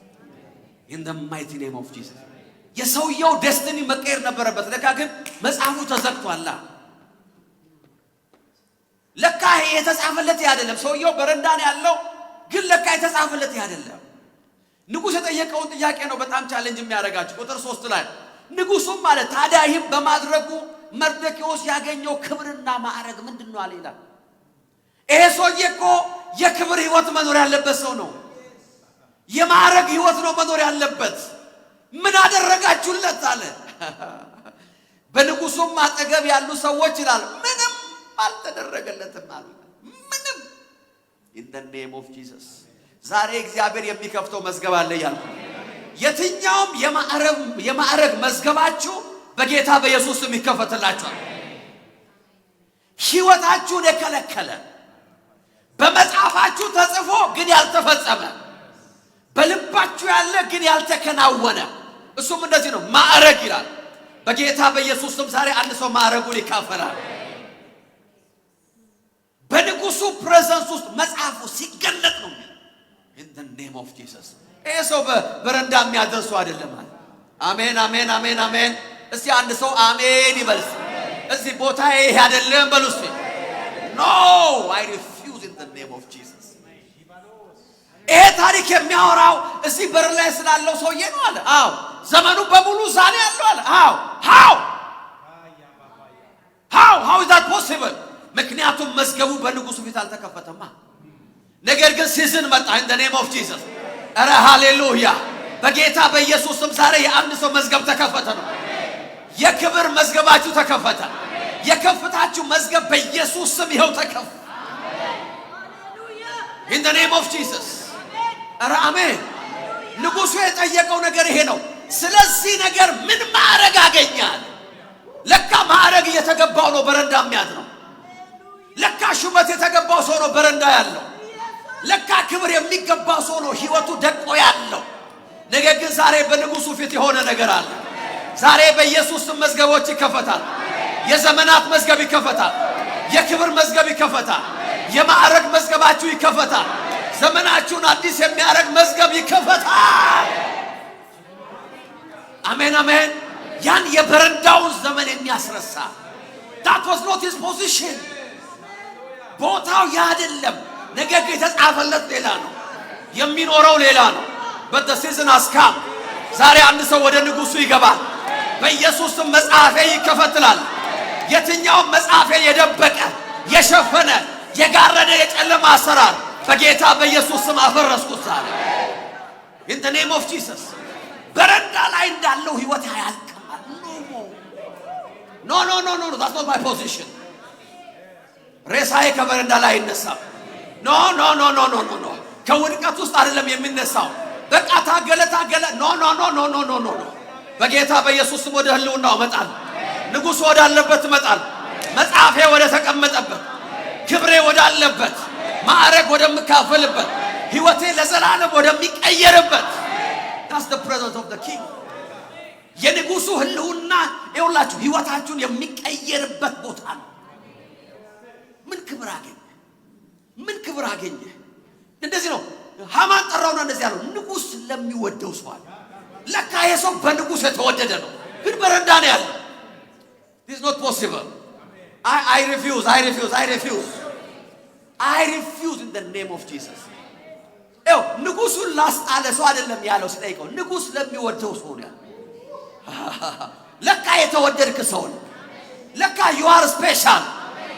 S1: in the mighty name of Jesus። የሰውየው ደስቲኒ መቀየር ነበረበት። ለካ ግን መጽሐፉ ተዘግቷል። ለካ የተጻፈለት አይደለም። ሰውየው በረንዳን ያለው ግን ለካ የተጻፈለት አይደለም። ንጉስ የጠየቀውን ጥያቄ ነው በጣም ቻሌንጅ የሚያደርጋችሁ። ቁጥር 3 ላይ ንጉሱም ማለት ታዲያ ይህም በማድረጉ መርዶክዮስ ያገኘው ክብርና ማዕረግ ምንድነው አለ ይላል። ይሄ ሰውዬ እኮ የክብር ህይወት መኖር ያለበት ሰው ነው። የማዕረግ ህይወት ነው መኖር ያለበት። ምን አደረጋችሁለት አለ። በንጉሱም አጠገብ ያሉ ሰዎች ይላል ምንም አልተደረገለትም አሉ። ምንም in the name of Jesus። ዛሬ እግዚአብሔር የሚከፍተው መዝገብ አለ ያልኩ። የትኛውም የማዕረግ መዝገባችሁ በጌታ በኢየሱስ ስም ይከፈትላችኋል። ህይወታችሁን የከለከለ በመጽሐፋችሁ ተጽፎ ግን ያልተፈጸመ በልባችሁ ያለ ግን ያልተከናወነ እሱም እንደዚህ ነው ማዕረግ ይላል። በጌታ በኢየሱስ ስም ዛሬ አንድ ሰው ማዕረጉን ይካፈላል። በንጉሱ ፕሬዘንስ ውስጥ መጽሐፉ ሲገለጥ ነው in the name of Jesus። ይሄ ሰው በረንዳ የሚያደርሱ አይደለም ማለት። አሜን አሜን አሜን አሜን። እስቲ አንድ ሰው አሜን ይበል። እዚህ ቦታ ይሄ አይደለም በሉ እስቲ no I refuse in the name of Jesus። ይሄ ታሪክ የሚያወራው እዚህ በር ላይ ስላለው ሰውዬ ነው አለ። አዎ ዘመኑ በሙሉ ዛሬ ያለው አለ። አዎ how is that possible? ምክንያቱም መዝገቡ በንጉሱ ፊት አልተከፈተማ። ነገር ግን ሲዝን መጣ in the name of Jesus። አረ ሃሌሉያ። በጌታ በኢየሱስ ስም ዛሬ የአንድ ሰው መዝገብ ተከፈተ ነው። የክብር መዝገባችሁ ተከፈተ። የከፍታችሁ መዝገብ በኢየሱስ ስም ይኸው ተከፈተ in the name of Jesus። አረ አሜን። ንጉሱ የጠየቀው ነገር ይሄ ነው። ስለዚህ ነገር ምን ማዕረግ አገኛል? ለካ ማዕረግ እየተገባው ነው በረንዳ የሚያዝ ነው። ለካ ሹመት የተገባው ሰው ነው በረንዳ ያለው። ለካ ክብር የሚገባው ሰው ነው ህይወቱ ደቆ ያለው። ነገር ግን ዛሬ በንጉሱ ፊት የሆነ ነገር አለ። ዛሬ በኢየሱስ ስም መዝገቦች ይከፈታል። የዘመናት መዝገብ ይከፈታል። የክብር መዝገብ ይከፈታል። የማዕረግ መዝገባችሁ ይከፈታል። ዘመናችሁን አዲስ የሚያረግ መዝገብ ይከፈታል። አሜን አሜን። ያን የበረንዳውን ዘመን የሚያስረሳ that was not his position ቦታው ያ አይደለም ነገ የተጻፈለት ሌላ ነው የሚኖረው ሌላ ነው but the season has come ዛሬ አንድ ሰው ወደ ንጉሱ ይገባል በኢየሱስም መጽሐፌ ይከፈታል የትኛው መጽሐፌ የደበቀ የሸፈነ የጋረደ የጨለማ አሰራር በጌታ በኢየሱስም አፈረስኩት ዛሬ in the name of Jesus በረንዳ ላይ እንዳለው ህይወት ያልቀማል no that's not my position ሬሳዬ ከበረንዳ ላይ ይነሳል no ከውድቀት ውስጥ አይደለም የሚነሳው በቃ ታገለ no በጌታ በኢየሱስም ወደ ህልውናው መጣል ንጉስ ወዳለበት መጣል መጽሐፌ ወደ ተቀመጠበት ክብሬ ወዳለበት ማዕረግ ወደምካፈልበት ህይወቴ ለዘላለም ወደሚቀየርበት that's the presence of the king የንጉሱ ህልውና ይውላችሁ ህይወታችሁን የሚቀየርበት ቦታ ነው ምን ክብር አገኘ እንደዚህ ነው ሃማን ጠራውና እንደዚህ ያለው ንጉስ ለሚወደው ሰው አለ ለካ የሰው በንጉስ የተወደደ ነው ግን በረንዳ ነው ያለው this is not possible I refuse in the name of Jesus ንጉሱን ላስጣለ ሰው አይደለም ያለው ሲጠይቀው ንጉስ ለሚወደው ሰው ነው ለካ የተወደድክ ሰው ነው ለካ you are special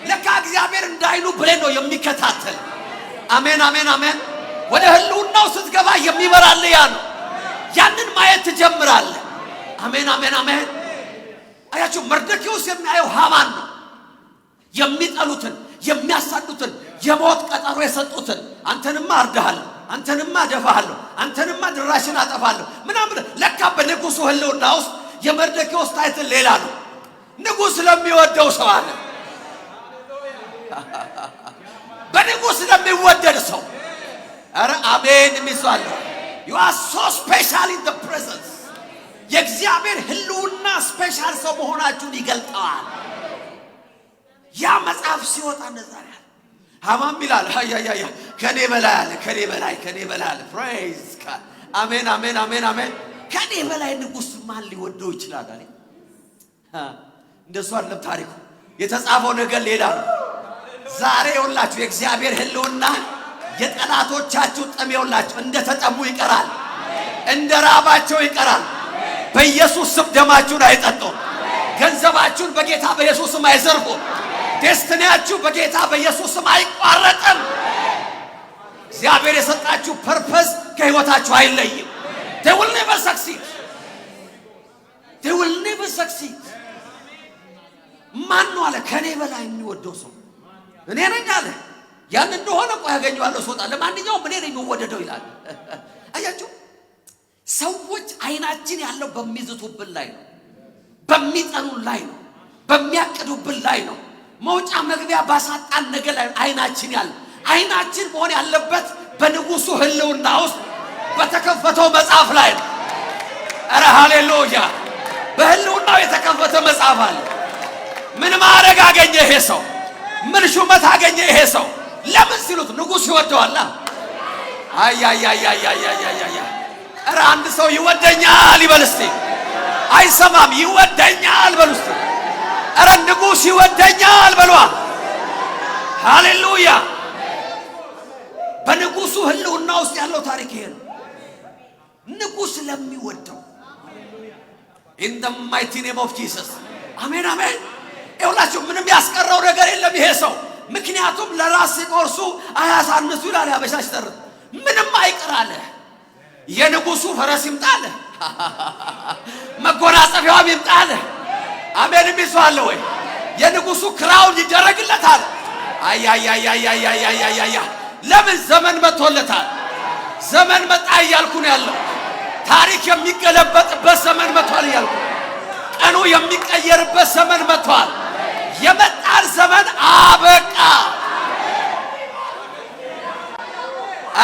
S1: ለካ እግዚአብሔር እንዳይኑ ብለን ነው የሚከታተል አሜን ወደ ህልውናው ስትገባ የሚበራልህ ያ ነው ያንን ማየት ትጀምራለህ አሜን አያችሁ መርዶክዮስ የሚያየው ሃማን ነው የሚጠሉትን የሚያሳዱትን የሞት ቀጠሮ የሰጡትን አንተንማ አርዳሃለሁ አንተንማ ደፋሃለሁ አንተንማ ድራሽን አጠፋለሁ ምናምን ለካ በንጉሱ ህልውና ውስጥ የመርዶክዮስ ታይትል ሌላ ነው ንጉስ ለሚወደው ሰው አለ በንጉስ ለሚወደድ ሰው አረ አሜን የሚባለው you are so special in the presence የእግዚአብሔር ህልውና ስፔሻል ሰው መሆናችሁን ይገልጣል ያ መጽሐፍ ሲወጣ እንደዛ ያለ ሃማን ይላል ከኔ በላይ praise God አሜን ከኔ በላይ ንጉስ ማን ሊወደው ይችላል አለ እንደሱ አይደለም ታሪኩ የተጻፈው ነገር ሌላ ነው ዛሬ ይውላችሁ የእግዚአብሔር ህልውና የጠላቶቻችሁ ጥም ይውላችሁ እንደተጠሙ ይቀራል እንደራባቸው ይቀራል በኢየሱስ ስም ደማችሁን አይጠጡም ገንዘባችሁን በጌታ በኢየሱስ ስም አይዘርፉም ዴስቲኒያችሁ በጌታ በኢየሱስ ስም አይቋረጥም እግዚአብሔር የሰጣችሁ ፐርፐስ ከህይወታችሁ አይለይም they will never succeed ማን ነው አለ ከኔ በላይ የሚወደው ሰው እኔ ነኝ አለ ያን እንደሆነ ቆይ ያገኘዋለሁ ሶጣ ለማንኛውም እኔ ነኝ ወደደው ይላል አያችሁ ሰዎች አይናችን ያለው በሚዝቱብን ላይ ነው በሚጠኑን ላይ ነው በሚያቅዱብን ላይ ነው መውጫ መግቢያ ባሳጣን ነገር ላይ አይናችን ያለ አይናችን መሆን ያለበት በንጉሱ ህልውና ውስጥ በተከፈተው መጽሐፍ ላይ ነው አረ ሃሌሉያ በህልውናው የተከፈተ መጽሐፍ አለ ምን ማረግ አገኘ ይሄ ሰው ምን ሹመት አገኘ ይሄ ሰው ለምን ሲሉት ንጉስ ይወደዋል አያ አረ አንድ ሰው ይወደኛል ይበል እስቲ አይሰማም ይወደኛል በሉ እስቲ አረ ንጉስ ይወደኛል በሉ ሃሌሉያ በንጉሱ ህልውና ውስጥ ያለው ታሪክ ይሄ ነው ንጉስ ለሚወደው in the mighty name of Jesus አሜን ይውላችሁ ምንም ያስቀረው ነገር የለም ይሄ ሰው ምክንያቱም ለራስ ቆርሱ አያሳንሱ ይላል ያበሻሽ ተር ምንም አይቀራለ የንጉሱ ፈረስ ይምጣለ መጎናጸፊያው ይምጣለ አሜን የሚስዋለ ወይ የንጉሱ ክራውን ይደረግለታል አያ ለምን ዘመን መጥቶለታል ዘመን መጣ እያልኩ ነው ያለው ታሪክ የሚገለበጥበት ዘመን መጥቷል እያልኩ ቀኑ የሚቀየርበት ዘመን መጥቷል የመጣር ዘመን አበቃ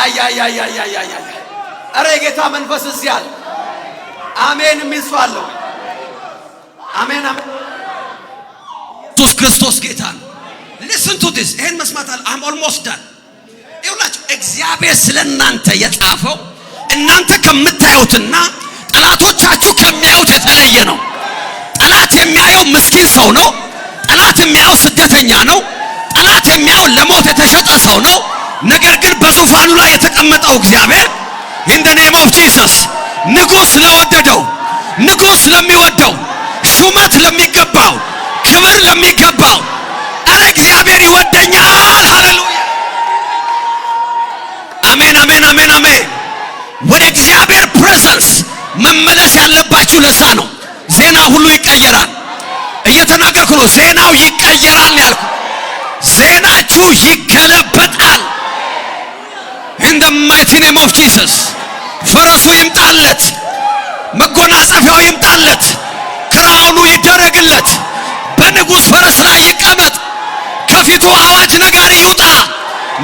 S1: አያ አረ ጌታ መንፈስ እዚህ አለ አሜን የሚስዋለው አሜን ኢየሱስ ክርስቶስ ጌታ ነው listen to this ይሄን መስማታል I'm almost done ይውላችሁ እግዚአብሔር ስለናንተ የጻፈው እናንተ ከምታዩትና ጠላቶቻችሁ ከሚያዩት የተለየ ነው
S2: የሚያየው ምስኪን ሰው ነው። ጠላት የሚያየው ስደተኛ ነው። ጠላት የሚያየው ለሞት የተሸጠ ሰው ነው። ነገር ግን በዙፋኑ ላይ የተቀመጠው እግዚአብሔር in the name of Jesus ንጉሥ ለወደደው፣ ንጉሥ ለሚወደው፣ ሹመት ለሚገባው፣ ክብር ለሚገባው አረ እግዚአብሔር ይወደኛል። ሃሌሉያ አሜን አሜን አሜን አሜን። ወደ እግዚአብሔር ፕሬዘንስ መመለስ ያለባችሁ ለዛ ነው። ዜና ሁሉ ይቀየራል። እየተናገርኩ ነው። ዜናው ይቀየራል ያልኩ፣ ዜናችሁ ይገለበጣል። in the mighty name of Jesus ፈረሱ ይምጣለት፣ መጎናጸፊያው ይምጣለት፣ ክራውኑ ይደረግለት፣ በንጉሥ ፈረስ ላይ ይቀመጥ፣ ከፊቱ አዋጅ ነጋሪ ይውጣ።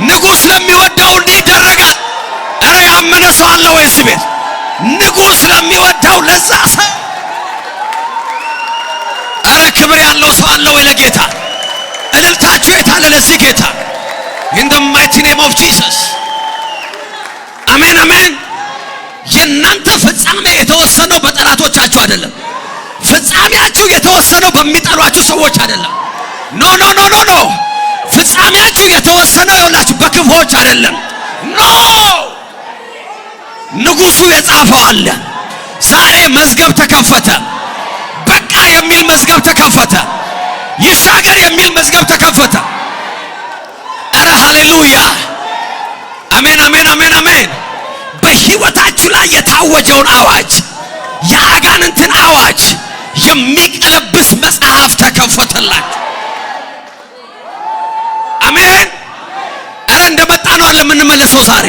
S2: ንጉሥ ለሚወደው እንዲህ ይደረጋል። እረ ያመነ ሰው አለ ወይ እዚህ ቤት? ንጉሥ ለሚወደው ለዛ ሰው እረ ክብር ያለው ሰው አለ ወይ ለጌታ? እልልታችሁ የታለ ለዚህ ጌታ? in the mighty name of Jesus አሜን አሜን። የእናንተ ፍጻሜ የተወሰነው በጠላቶቻችሁ አይደለም። ፍጻሜያችሁ የተወሰነው በሚጠሏችሁ ሰዎች አይደለም። ኖ ኖ ኖ ኖ ኖ። ፍጻሜያችሁ የተወሰነው ይኸውላችሁ በክፉዎች አይደለም። ኖ ንጉሡ የጻፈው አለ። ዛሬ መዝገብ ተከፈተ። በቃ የሚል መዝገብ ተከፈተ። ይሻገር የሚል መዝገብ ተከፈተ። አረ ሃሌሉያ አሜን አሜን አሜን አሜን። በሕይወታችሁ ላይ የታወጀውን አዋጅ፣ የአጋንንትን አዋጅ የሚቀለብስ መጽሐፍ ተከፈተላችሁ። አሜን። አረ እንደመጣ ነው አለ የምንመለሰው ዛሬ።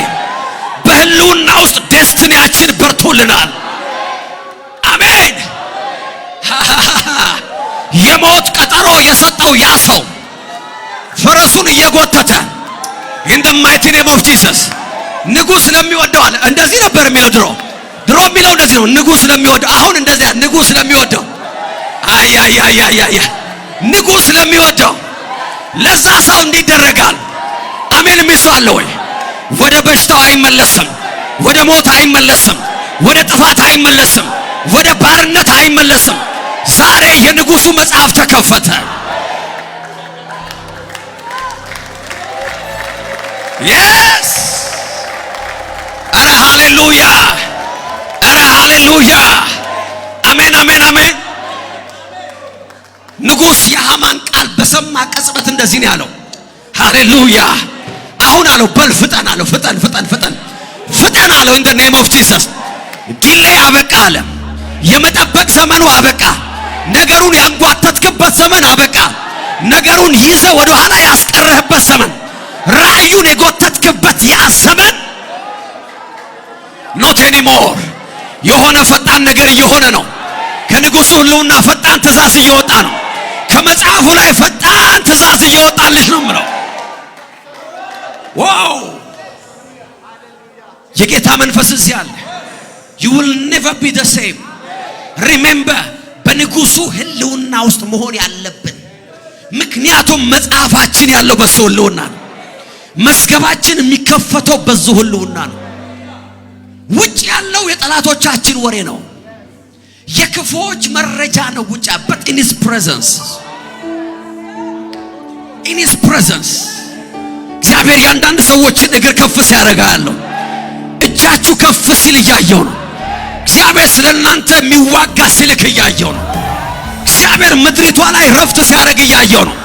S2: በህልውና ውስጥ ዴስቲኒያችን በርቶልናል። አሜን። የሞት ቀጠሮ የሰጠው ያ ሰው ፈረሱን እየጎተተ in the mighty name of Jesus ንጉሥ ለሚወደው አለ። እንደዚህ ነበር የሚለው ድሮ የሚለው እንደዚህ ነው። ንጉሥ ለሚወደው አሁን እንደዚህ ንጉሥ ለሚወደው አይ ንጉሥ ለሚወደው ለዛ ሰው እንዲደረጋል። አሜን የሚል ሰው አለ ወይ? ወደ በሽታው አይመለስም፣ ወደ ሞት አይመለስም፣ ወደ ጥፋት አይመለስም፣ ወደ ባርነት አይመለስም። ዛሬ የንጉሡ መጽሐፍ ተከፈተ። yes አረ ሃሌሉያ አረ ሃሌሉያ አሜን አሜን አሜን። ንጉሥ የሐማን ቃል በሰማ ቅጽበት እንደዚህ ነው ያለው። ሃሌሉያ አሁን አለው በል ፍጠን አለው። ፍጠን ፍጠን ፍጠን ፍጠን አለው። in the name of Jesus ዲሌይ አበቃ አለ። የመጠበቅ ዘመኑ አበቃ። ነገሩን ያንጓተትክበት ዘመን አበቃ። ነገሩን ይዘ ወደ ኋላ ያስቀረህበት ዘመን፣ ራእዩን የጎተትክበት ያ ዘመን not anymore። የሆነ ፈጣን ነገር እየሆነ ነው። ከንጉሡ ህልውና ፈጣን ትእዛዝ እየወጣ ነው። ከመጽሐፉ ላይ ፈጣን ትእዛዝ እየወጣልሽ ነው የምለው። ዋው የጌታ መንፈስ እዚህ አለ። you will never be the same remember በንጉሡ ህልውና ውስጥ መሆን ያለብን፣ ምክንያቱም መጽሐፋችን ያለው በሱ ህልውና ነው። መዝገባችን የሚከፈተው በሱ ህልውና ነው። ውጭ ያለው የጠላቶቻችን ወሬ ነው፣ የክፎች መረጃ ነው ውጭ። but in his presence እግዚአብሔር ያንዳንድ ሰዎችን እግር ከፍ ሲያደርጋ ያለው፣ እጃችሁ ከፍ ሲል እያየው ነው። እግዚአብሔር ስለናንተ የሚዋጋ ሲልክ እያየው ነው። እግዚአብሔር ምድሪቷ ላይ ረፍት ሲያደርግ እያየው ነው።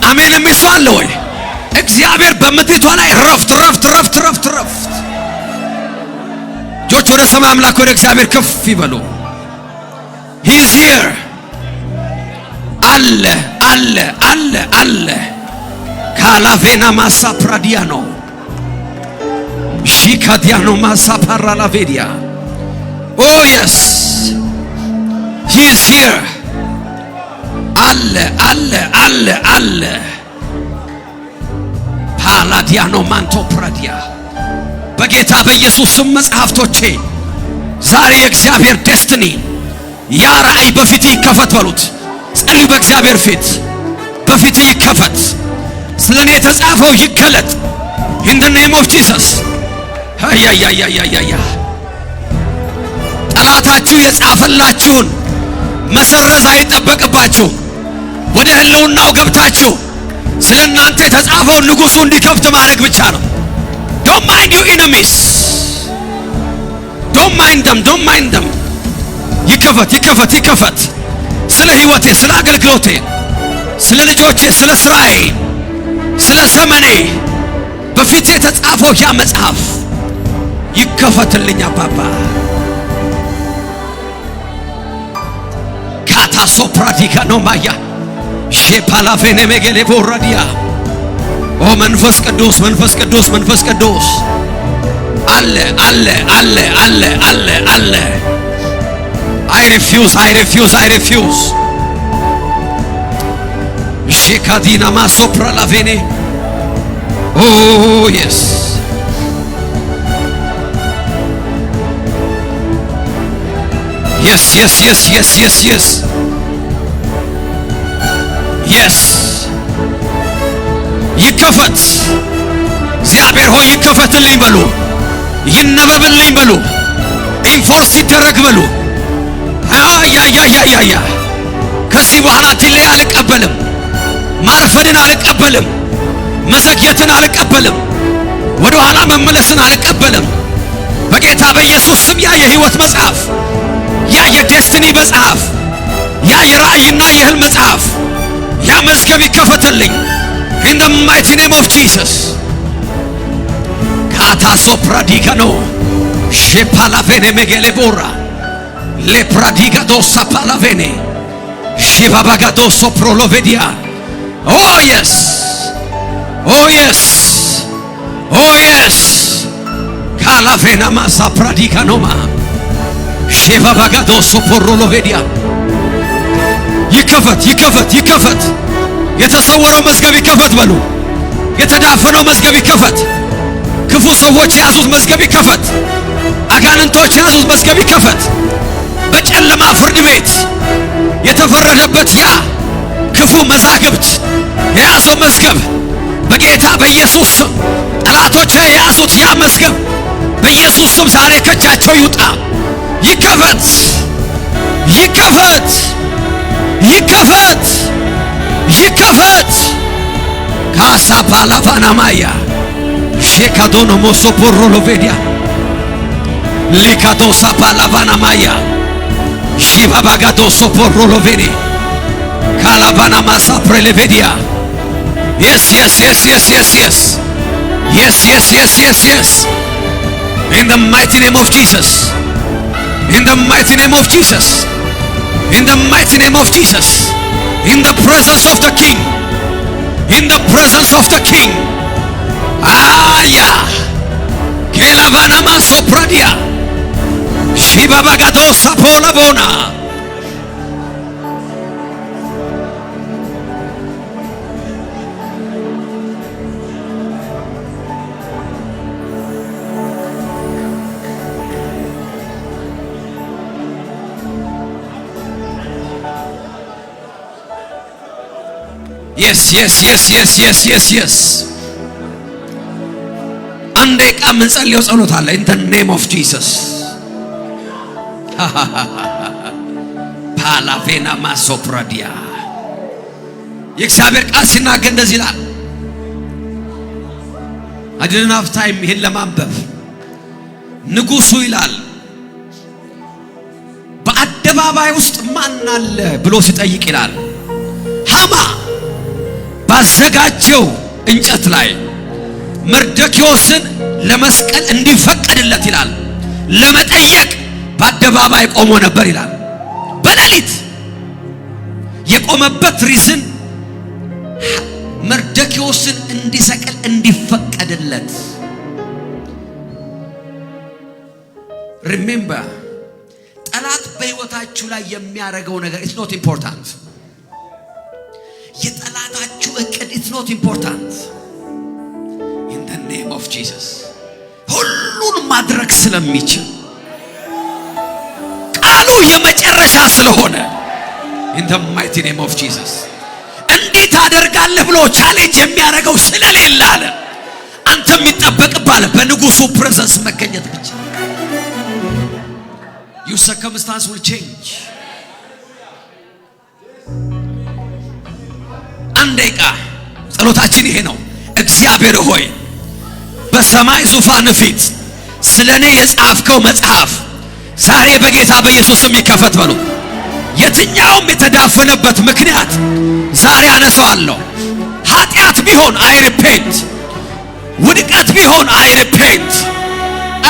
S2: አሜን የሚል ሰው አለ ወይ? እግዚአብሔር በምድሪቷ ላይ ረፍት ረፍት ረፍት ረፍት ረፍት። እጆች ወደ ሰማይ አምላክ ወደ እግዚአብሔር ከፍ ይበሉ። he is here አለ አለ አለ አለ ካላቬና ማሳ ፕራዲያኖ ሺካዲያኖ ማሳ ፓራላቬዲያ oh yes he is here አለ አለ አለ አለ ፓላዲያኖ ማንቶ ፕራዲያ በጌታ በኢየሱስ ስም መጽሐፍቶቼ ዛሬ የእግዚአብሔር ዴስቲኒ ያ ራእይ በፊት ይከፈት በሉት። ጸልዩ። በእግዚአብሔር ፊት በፊት ይከፈት። ስለኔ የተጻፈው ይገለጥ in the name of Jesus። ጠላታችሁ የጻፈላችሁን መሰረዝ አይጠበቅባችሁ። ወደ ህልውናው ገብታችሁ ስለናንተ የተጻፈውን ንጉሱ እንዲከፍት ማድረግ ብቻ ነው። don't mind your enemies, don't mind them ይከፈት ይከፈት ይከፈት። ስለ ህይወቴ፣ ስለ አገልግሎቴ፣ ስለ ልጆቼ፣ ስለ ስራዬ፣ ስለ ዘመኔ በፊቴ የተጻፈው ያ መጽሐፍ ይከፈትልኝ አባባ። ካታሶ ፕራዲካ ነው ማያ ሼፓላፌኔ መገሌ ቦራዲያ ኦ መንፈስ ቅዱስ መንፈስ ቅዱስ መንፈስ ቅዱስ አለ አለ አለ አለ አለ አለ። I refuse ሼካዲና ማሶፕራ ላቬኔ oh yes ይከፈት። እግዚአብሔር ሆይ ይከፈትልኝ በሉ፣ ይነበብልኝ በሉ፣ ኢንፎርስ ይደረግ በሉ። ያ ከዚህ በኋላ ዲሌ አልቀበልም፣ ማርፈድን አልቀበልም፣ መዘግየትን አልቀበልም፣ ወደ ኋላ መመለስን አልቀበልም። በጌታ በኢየሱስ ስም ያ የህይወት መጽሐፍ፣ ያ የዴስቲኒ መጽሐፍ፣ ያ የራእይና የህልም መጽሐፍ፣ ያ መዝገብ ይከፈትልኝ in the mighty name of Jesus. Kata sopradiga no shepalavene megelebora le pradiga dosa palavene shivabaga doso prolovedia. Oh yes, oh yes, oh yes. Kalavena masa pradiga noma shivabaga doso prolovedia. ይከፈት የተሰወረው መዝገብ ይከፈት በሉ። የተዳፈነው መዝገብ ይከፈት። ክፉ ሰዎች የያዙት መዝገብ ይከፈት። አጋንንቶች የያዙት መዝገብ ይከፈት። በጨለማ ፍርድ ቤት የተፈረደበት ያ ክፉ መዛግብት የያዘው መዝገብ በጌታ በኢየሱስ ስም ጠላቶች የያዙት ያ መዝገብ በኢየሱስ ስም ዛሬ ከእጃቸው ይውጣ። ይከፈት ይከፈት ይከፈት ይከፈት። ካሳ ፓላቫና ማያ ሼካዶኖ ሞሶ ፖሮሎቬዲያ ሊካዶሳ ፓላቫና ማያ ሺባባጋዶሶ ፖሮሎቬዲ ካላቫና ማሳ ፕሬሌቬዲያ yes in the mighty name of Jesus, in the mighty name of Jesus, in the mighty name of Jesus, in the presence of the King, in the presence of the King. Aya kelavana masopradia shibabagado sapolavona. yes አንዴ ቃል እንጸልየው ጸሎት አለ in the name of Jesus. ፓላቬና ማሶፕራዲያ የእግዚአብሔር ቃል ሲናገር እንደዚህ ይላል። I didn't have time ይሄን ለማንበብ። ንጉሱ ይላል በአደባባይ ውስጥ ማን አለ ብሎ ሲጠይቅ ይላል ሃማ ባዘጋጀው እንጨት ላይ መርዶክዮስን ለመስቀል እንዲፈቀድለት ይላል ለመጠየቅ በአደባባይ ቆሞ ነበር ይላል። በሌሊት የቆመበት ሪዝን መርዶክዮስን እንዲሰቅል እንዲፈቀድለት። ሪሜምበር ጠላት በህይወታችሁ ላይ የሚያደርገው ነገር it's not important. የጠላታችሁ እቅድ it's not important. in the name of Jesus ሁሉን ማድረግ ስለሚችል ቃሉ የመጨረሻ ስለሆነ in the mighty name of Jesus እንዴት ታደርጋለህ ብሎ ቻሌንጅ የሚያደርገው ስለሌለ አለ አንተ የሚጠበቅብህ በንጉሱ ፕሬዘንስ መገኘት ብቻ። your circumstance will change, አንድ ደቂቃ ጸሎታችን ይሄ ነው። እግዚአብሔር ሆይ በሰማይ ዙፋን ፊት ስለኔ የጻፍከው መጽሐፍ ዛሬ በጌታ በኢየሱስ ስም ይከፈት በሉ። የትኛውም የተዳፈነበት ምክንያት ዛሬ አነሳዋለሁ። ኃጢአት ቢሆን አይ ሪፔንት፣ ውድቀት ቢሆን አይ ሪፔንት፣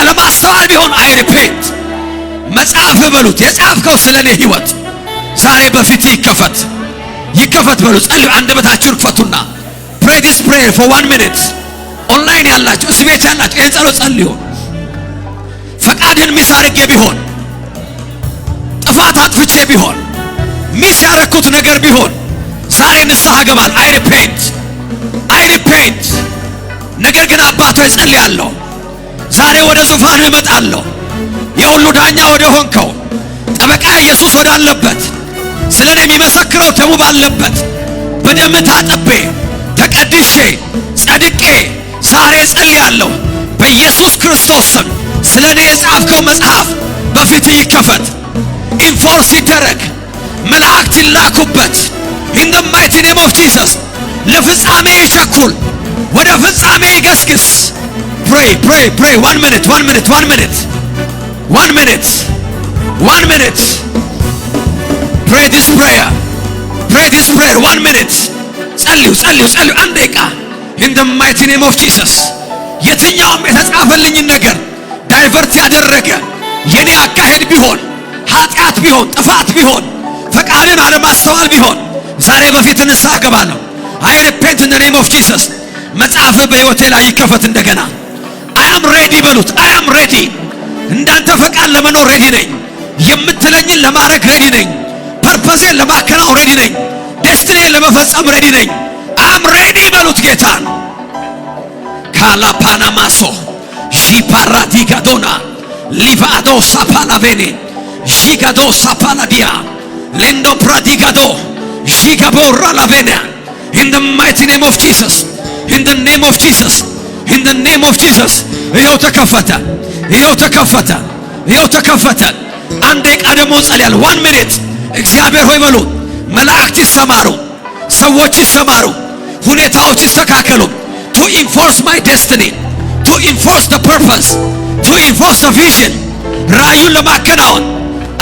S2: አለማስተዋል ቢሆን አይ ሪፔንት። መጽሐፍ በሉት የጻፍከው ስለኔ ህይወት ዛሬ በፊት ይከፈት፣ ይከፈት በሉ። ጸልዩ። አንደበታችሁን ክፈቱና pray this prayer for 1 minute። ኦንላይን ያላችሁ እዚህ ቤት ያላችሁ ይሄን ጸሎት ጸልዩ። ፈቃድን ሚስ አድርጌ ቢሆን፣ ጥፋት አጥፍቼ ቢሆን፣ ሚስ ያረኩት ነገር ቢሆን ዛሬ ንስሐ ገባል። አይ ሪፔንት፣ አይ ሪፔንት። ነገር ግን አባቶ እጸልያለሁ ዛሬ ወደ ዙፋን እመጣለሁ። የሁሉ ዳኛ ወደ ሆንከው ጠበቃ ኢየሱስ ወዳለበት ስለኔ የሚመሰክረው ደሙ ባለበት በደም ታጥቤ ተቀድሼ ጸድቄ ዛሬ ጸልያለሁ በኢየሱስ ክርስቶስ ስም ስለኔ የጻፍከው መጽሐፍ በፊት ይከፈት፣ ኢንፎርስ ይደረግ፣ መላእክት ይላኩበት። in the mighty name of Jesus ለፍጻሜ ይቸኩል፣ ወደ ፍጻሜ ይገስግስ። pray pray pray 1 minute 1 minute 1 minute 1 minute 1 minute pray this prayer, pray this prayer 1 minute ጸልዩ ጸልዩ ጸልዩ። አንድ ደቂቃ in the mighty name of Jesus የትኛውም የተጻፈልኝን ነገር ዳይቨርት ያደረገ የኔ አካሄድ ቢሆን፣ ኃጢአት ቢሆን፣ ጥፋት ቢሆን፣ ፈቃድን አለማስተዋል ቢሆን ዛሬ በፊት ንስሐ ገባለሁ። I repent in the name of Jesus። መጽሐፍ በሕይወቴ ላይ ይከፈት እንደገና። I am ready በሉት። I am ready። እንዳንተ ፈቃድ ለመኖር ሬዲ ነኝ። የምትለኝን ለማድረግ ሬዲ ነኝ። ፐርፐሴን ለማከናወን ሬዲ ነኝ። ዴስቲኔን ለመፈጸም ሬዲ ነኝ። I am ready በሉት ጌታን። ካላፓናማሶ ሺፓራዲጋዶና ሊቫዶ ሳፓላቬኔ ሺጋዶ ሳፓላዲያ ሌንዶ ፕራዲጋዶ ሺጋቦራ ላቬና in the mighty name of Jesus, in the name of Jesus, in the name of Jesus። ይኸው ተከፈተ፣ ይኸው ተከፈተ፣ ይኸው ተከፈተ። አንድ ደቂቃ ደግሞ ጸልያለሁ። 1 minute እግዚአብሔር ሆይ በሉ። መላእክት ይሰማሩ፣ ሰዎች ይሰማሩ፣ ሁኔታዎች ይስተካከሉ። to enforce my destiny, to enforce the purpose, to enforce the vision። ራእዩን ለማከናወን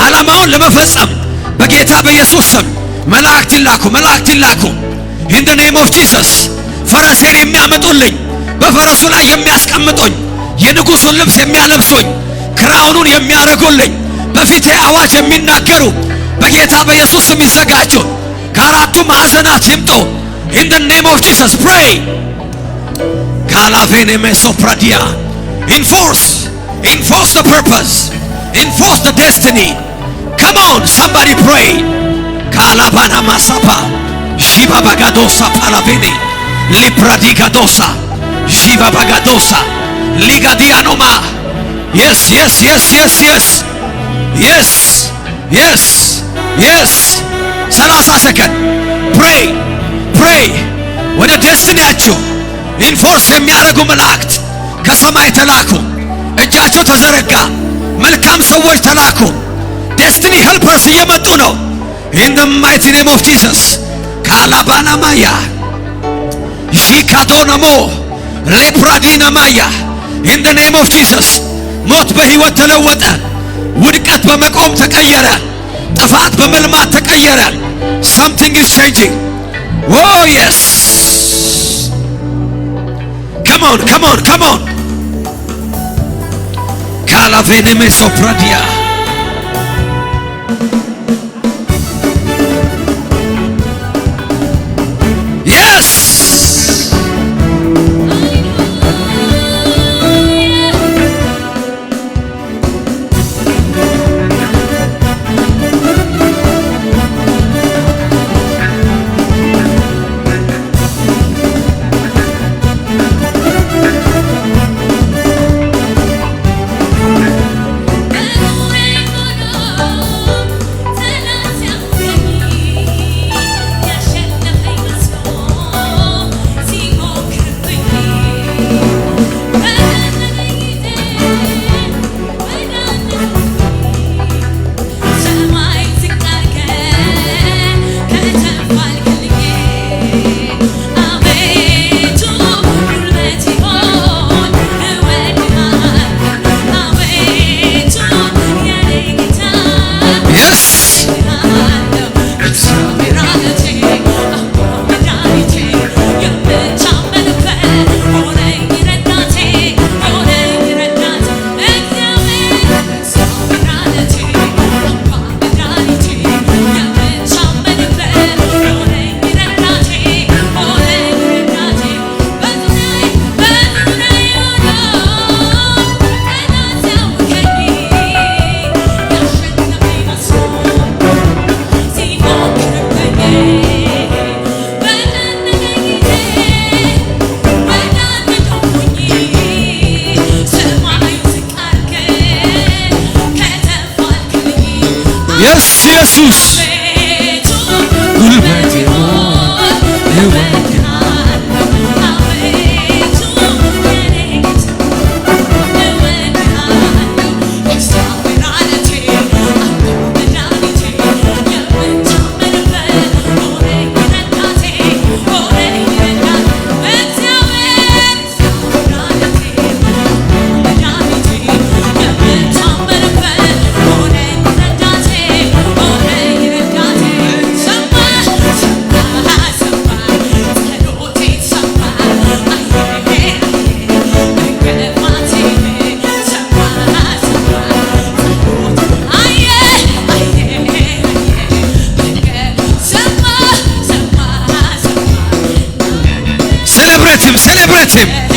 S2: ዓላማውን ለመፈጸም በጌታ በኢየሱስ ስም መላእክት ይላኩ፣ መላእክት ይላኩ። in the name of Jesus ፈረሴን የሚያመጡልኝ፣ በፈረሱ ላይ የሚያስቀምጡኝ፣ የንጉሱን ልብስ የሚያለብሱኝ፣ ክራውኑን የሚያደርጉልኝ፣ በፊቴ አዋጅ የሚናገሩ በጌታ በኢየሱስ ስም ይዘጋጁ። ከአራቱ ማዕዘናት ይምጡ። in the name of Jesus pray። ካላቬኔ ሜሶፕራዲያ enforce, enforce the purpose, enforce the destiny. Come on somebody pray። ካላባና ማሳፓ ሺባ ባጋዶሳ ፓላቬኔ ሊፕራዲጋዶሳ ሺባ ባጋዶሳ ሊጋዲያኖማ yes yes yes yes yes yes yes yes 30 ሰከንድ pray pray። ወደ ዴስቲኒያችሁ ኢንፎርስ የሚያደርጉ መላእክት ከሰማይ ተላኩ። እጃችሁ ተዘረጋ። መልካም ሰዎች ተላኩ። ዴስቲኒ ሄልፐርስ እየመጡ ነው። in the mighty name of Jesus ካላባና ማያ ሺካዶናሞ ሌፕራዲና ማያ in the name of Jesus ሞት በሕይወት ተለወጠ። ውድቀት በመቆም ተቀየረ። ጥፋት በመልማት ተቀየረ። something is changing። oh yes come on come on come on ካላቬኔ ሜሶፕራዲያ yes ኢየሱስ ጉልበቴ celebrate him.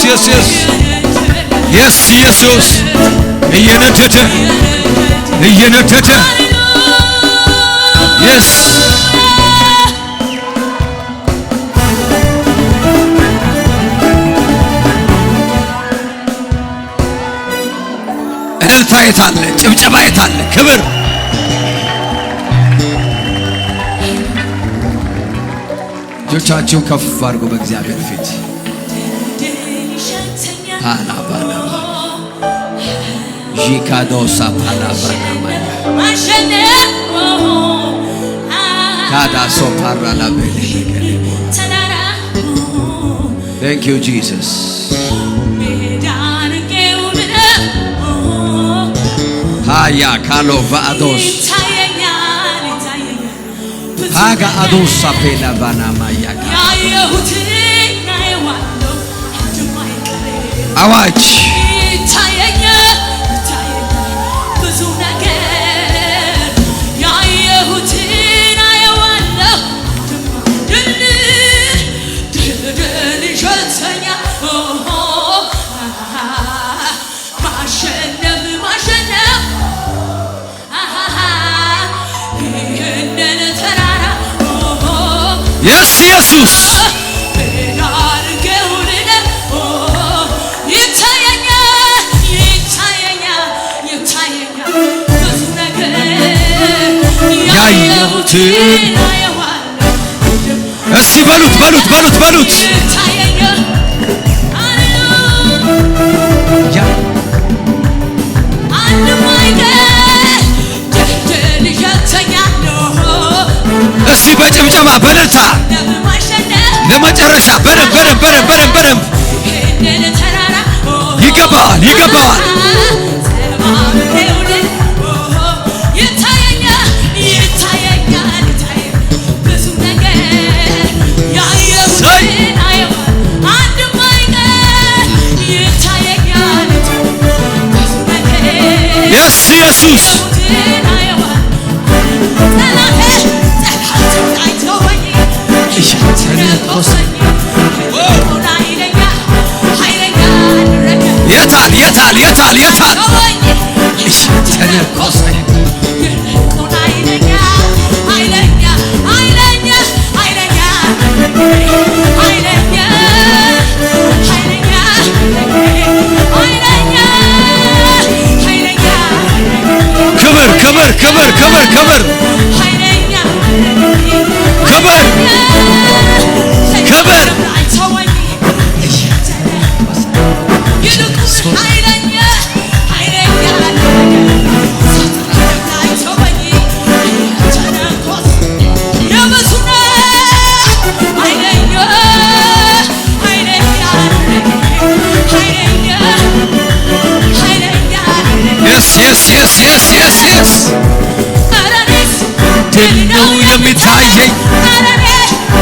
S2: ኢየሱስ yes ኢየሱስ እየነደደ yes እልልታ የታለ ጭብጨባ የታለ ክብር እጆቻችሁን ከፍ አድርጉ በእግዚአብሔር ፊት አላባላ ጂካዶሳ ፓላባና
S3: ማሸነፍ
S2: ካዳሶ ፓራላ በለገለ
S3: ተራራ
S2: Thank you Jesus
S3: ሜዳን ጌውነ
S2: ሃያ ካሎ ቫአዶስ
S3: ይታየኛል
S2: ሃጋ አዶሳ ፔላባና ማያካ
S3: ያየሁትን ናየዋለሁ እንደማይቀር
S2: አዋጅ
S3: ይታየኛል ብዙ ነገር ያየሁትን ናየዋለሁ ድል ይሸተኛል ማሸነፍ ይህንን ተራራ
S2: Yes ኢየሱስ ያየሁትን እስቲ በሉት እስቲ በጭብጨባ በእልልታ ለመጨረሻ በደንብ ይገባዋል Yes ኢየሱስ የታል ተነኮሰኝ ክብር yes ድል ነው የሚታየኝ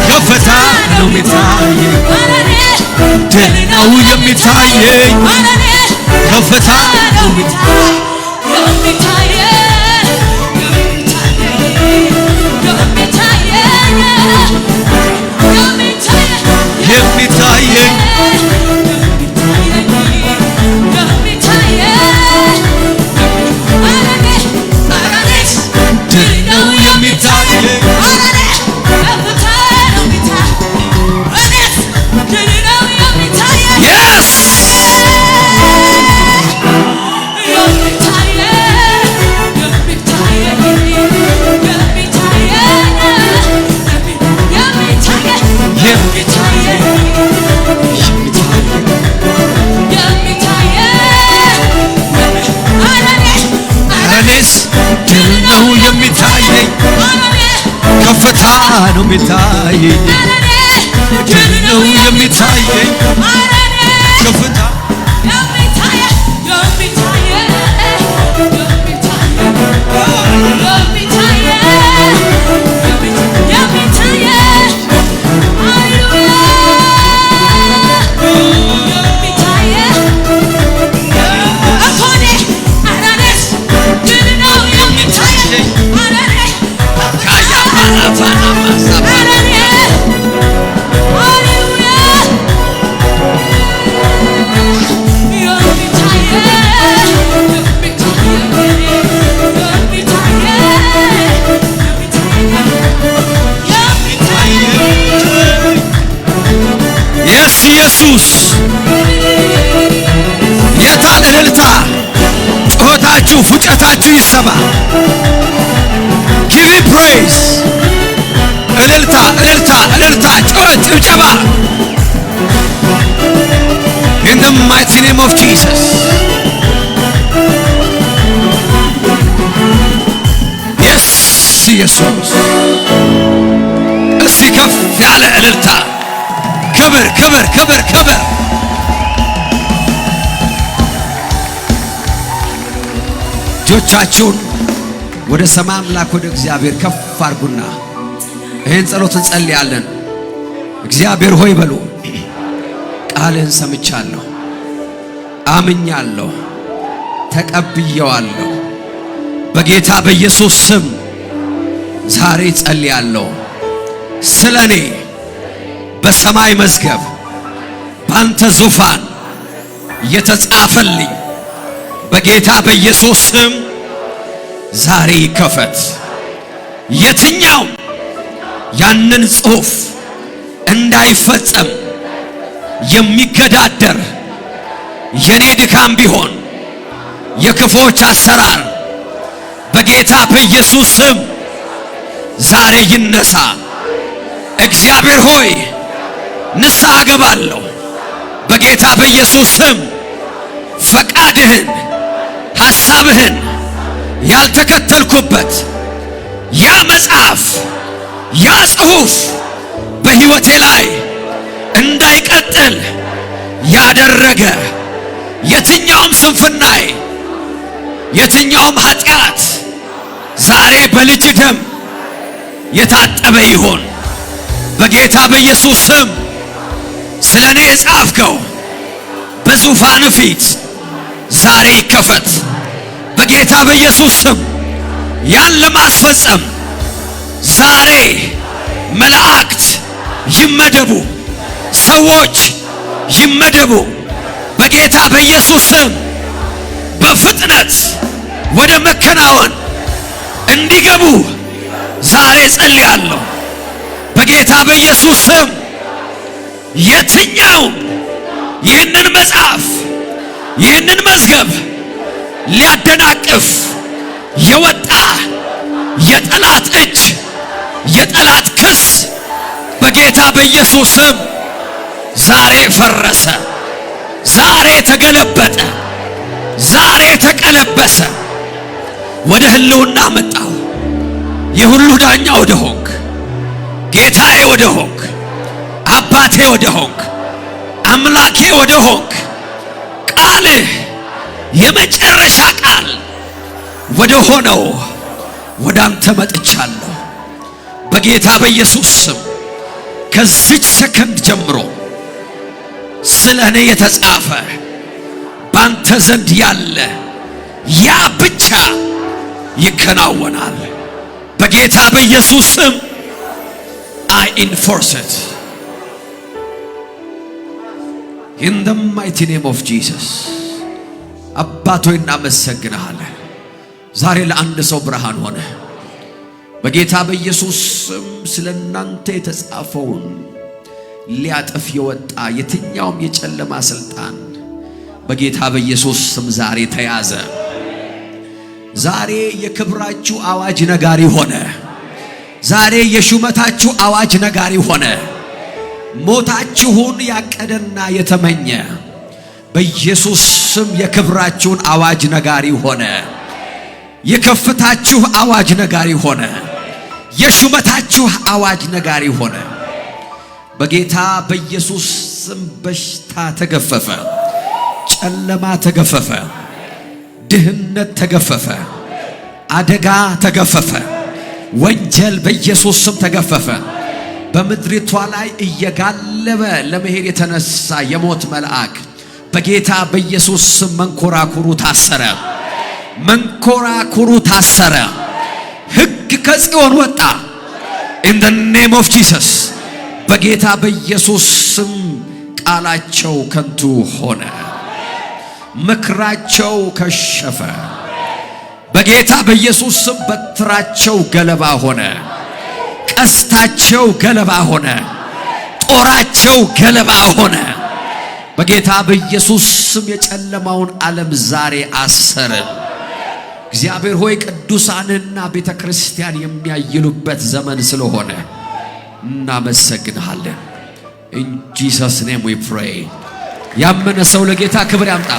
S2: ከፍታ ነው የሚታየኝ ድል ነው የሚታየኝ ከፍታ ነው የሚታየኝ ከፍታ ነው የሚታየኝ ድል ነው የሚታየኝ ከፍታ ኢየሱስ የታል እልልታ ጩኸታችሁ ፉጨታችሁ ይሰማ give me praise እልልታ ጩኸት ጭብጨባ in the the mighty name of Jesus. Yes, Jesus. እስቲ ከፍ ያለ እልልታ ክብር ክብር ክብር ክብር እጆቻችሁን ወደ ሰማይ አምላክ ወደ እግዚአብሔር ከፍ አድርጉና ይህን ጸሎት እንጸልያለን። እግዚአብሔር ሆይ በሉ፣ ቃልህን ሰምቻለሁ፣ አምኛለሁ፣ ተቀብየዋለሁ። በጌታ በኢየሱስ ስም ዛሬ ጸልያለሁ። ስለኔ በሰማይ መዝገብ ባንተ ዙፋን የተጻፈልኝ በጌታ በኢየሱስ ስም ዛሬ ይከፈት። የትኛው ያንን ጽሑፍ እንዳይፈጸም የሚገዳደር የኔ ድካም ቢሆን የክፎች አሰራር በጌታ በኢየሱስ ስም ዛሬ ይነሳ። እግዚአብሔር ሆይ ንስሐ ገባለሁ በጌታ በኢየሱስ ስም። ፈቃድህን ሐሳብህን ያልተከተልኩበት ያ መጽሐፍ ያ ጽሑፍ በሕይወቴ ላይ እንዳይቀጥል ያደረገ የትኛውም ስንፍናዬ የትኛውም ኃጢአት ዛሬ በልጅ ደም የታጠበ ይሆን በጌታ በኢየሱስ ስም። ስለ እኔ የጻፍከው በዙፋን ፊት ዛሬ ይከፈት በጌታ በኢየሱስ ስም። ያን ለማስፈጸም ዛሬ መላእክት ይመደቡ፣ ሰዎች ይመደቡ በጌታ በኢየሱስ ስም። በፍጥነት ወደ መከናወን እንዲገቡ ዛሬ ጸልያለሁ በጌታ በኢየሱስ ስም። የትኛው ይህንን መጽሐፍ ይህንን መዝገብ ሊያደናቅፍ የወጣ የጠላት እጅ የጠላት ክስ በጌታ በኢየሱስ ስም ዛሬ ፈረሰ፣ ዛሬ ተገለበጠ፣ ዛሬ ተቀለበሰ። ወደ ህልውና መጣው። የሁሉ ዳኛ ወደ ሆንክ፣ ጌታዬ ወደ ሆንክ፣ አባቴ ወደ ሆንክ፣ አምላኬ ወደ ሆንክ፣ ቃልህ የመጨረሻ ቃል ወደ ሆነው ወደ አንተ መጥቻለሁ በጌታ በኢየሱስ ስም። ከዚች ሰከንድ ጀምሮ ስለ እኔ የተጻፈ ባንተ ዘንድ ያለ ያ ብቻ ይከናወናል በጌታ በኢየሱስ ስም። I enforce it in the mighty name of Jesus. አባቶ እናመሰግንሃለን። ዛሬ ለአንድ ሰው ብርሃን ሆነ በጌታ በኢየሱስ ስም። ስለ እናንተ የተጻፈውን ሊያጠፍ የወጣ የትኛውም የጨለማ ስልጣን በጌታ በኢየሱስ ስም ዛሬ ተያዘ። ዛሬ የክብራችሁ አዋጅ ነጋሪ ሆነ። ዛሬ የሹመታችሁ አዋጅ ነጋሪ ሆነ። ሞታችሁን ያቀደና የተመኘ በኢየሱስ ስም የክብራችሁን አዋጅ ነጋሪ ሆነ። የከፍታችሁ አዋጅ ነጋሪ ሆነ። የሹመታችሁ አዋጅ ነጋሪ ሆነ። በጌታ በኢየሱስ ስም በሽታ ተገፈፈ፣ ጨለማ ተገፈፈ፣ ድህነት ተገፈፈ፣ አደጋ ተገፈፈ፣ ወንጀል በኢየሱስ ስም ተገፈፈ። በምድሪቷ ላይ እየጋለበ ለመሄድ የተነሳ የሞት መልአክ በጌታ በኢየሱስ ስም መንኮራኩሩ ታሰረ፣ መንኮራኩሩ ታሰረ። ሕግ ከጽዮን ወጣ። in the name of Jesus በጌታ በኢየሱስ ስም ቃላቸው ከንቱ ሆነ፣ ምክራቸው ከሸፈ። በጌታ በኢየሱስ ስም በትራቸው ገለባ ሆነ፣ ቀስታቸው ገለባ ሆነ፣ ጦራቸው ገለባ ሆነ። በጌታ በኢየሱስ ስም የጨለማውን ዓለም ዛሬ አሰርን። እግዚአብሔር ሆይ ቅዱሳንና ቤተ ክርስቲያን የሚያይሉበት ዘመን ስለሆነ እናመሰግንሃለን። In Jesus name we pray. ያመነ ሰው ለጌታ ክብር ያምጣ።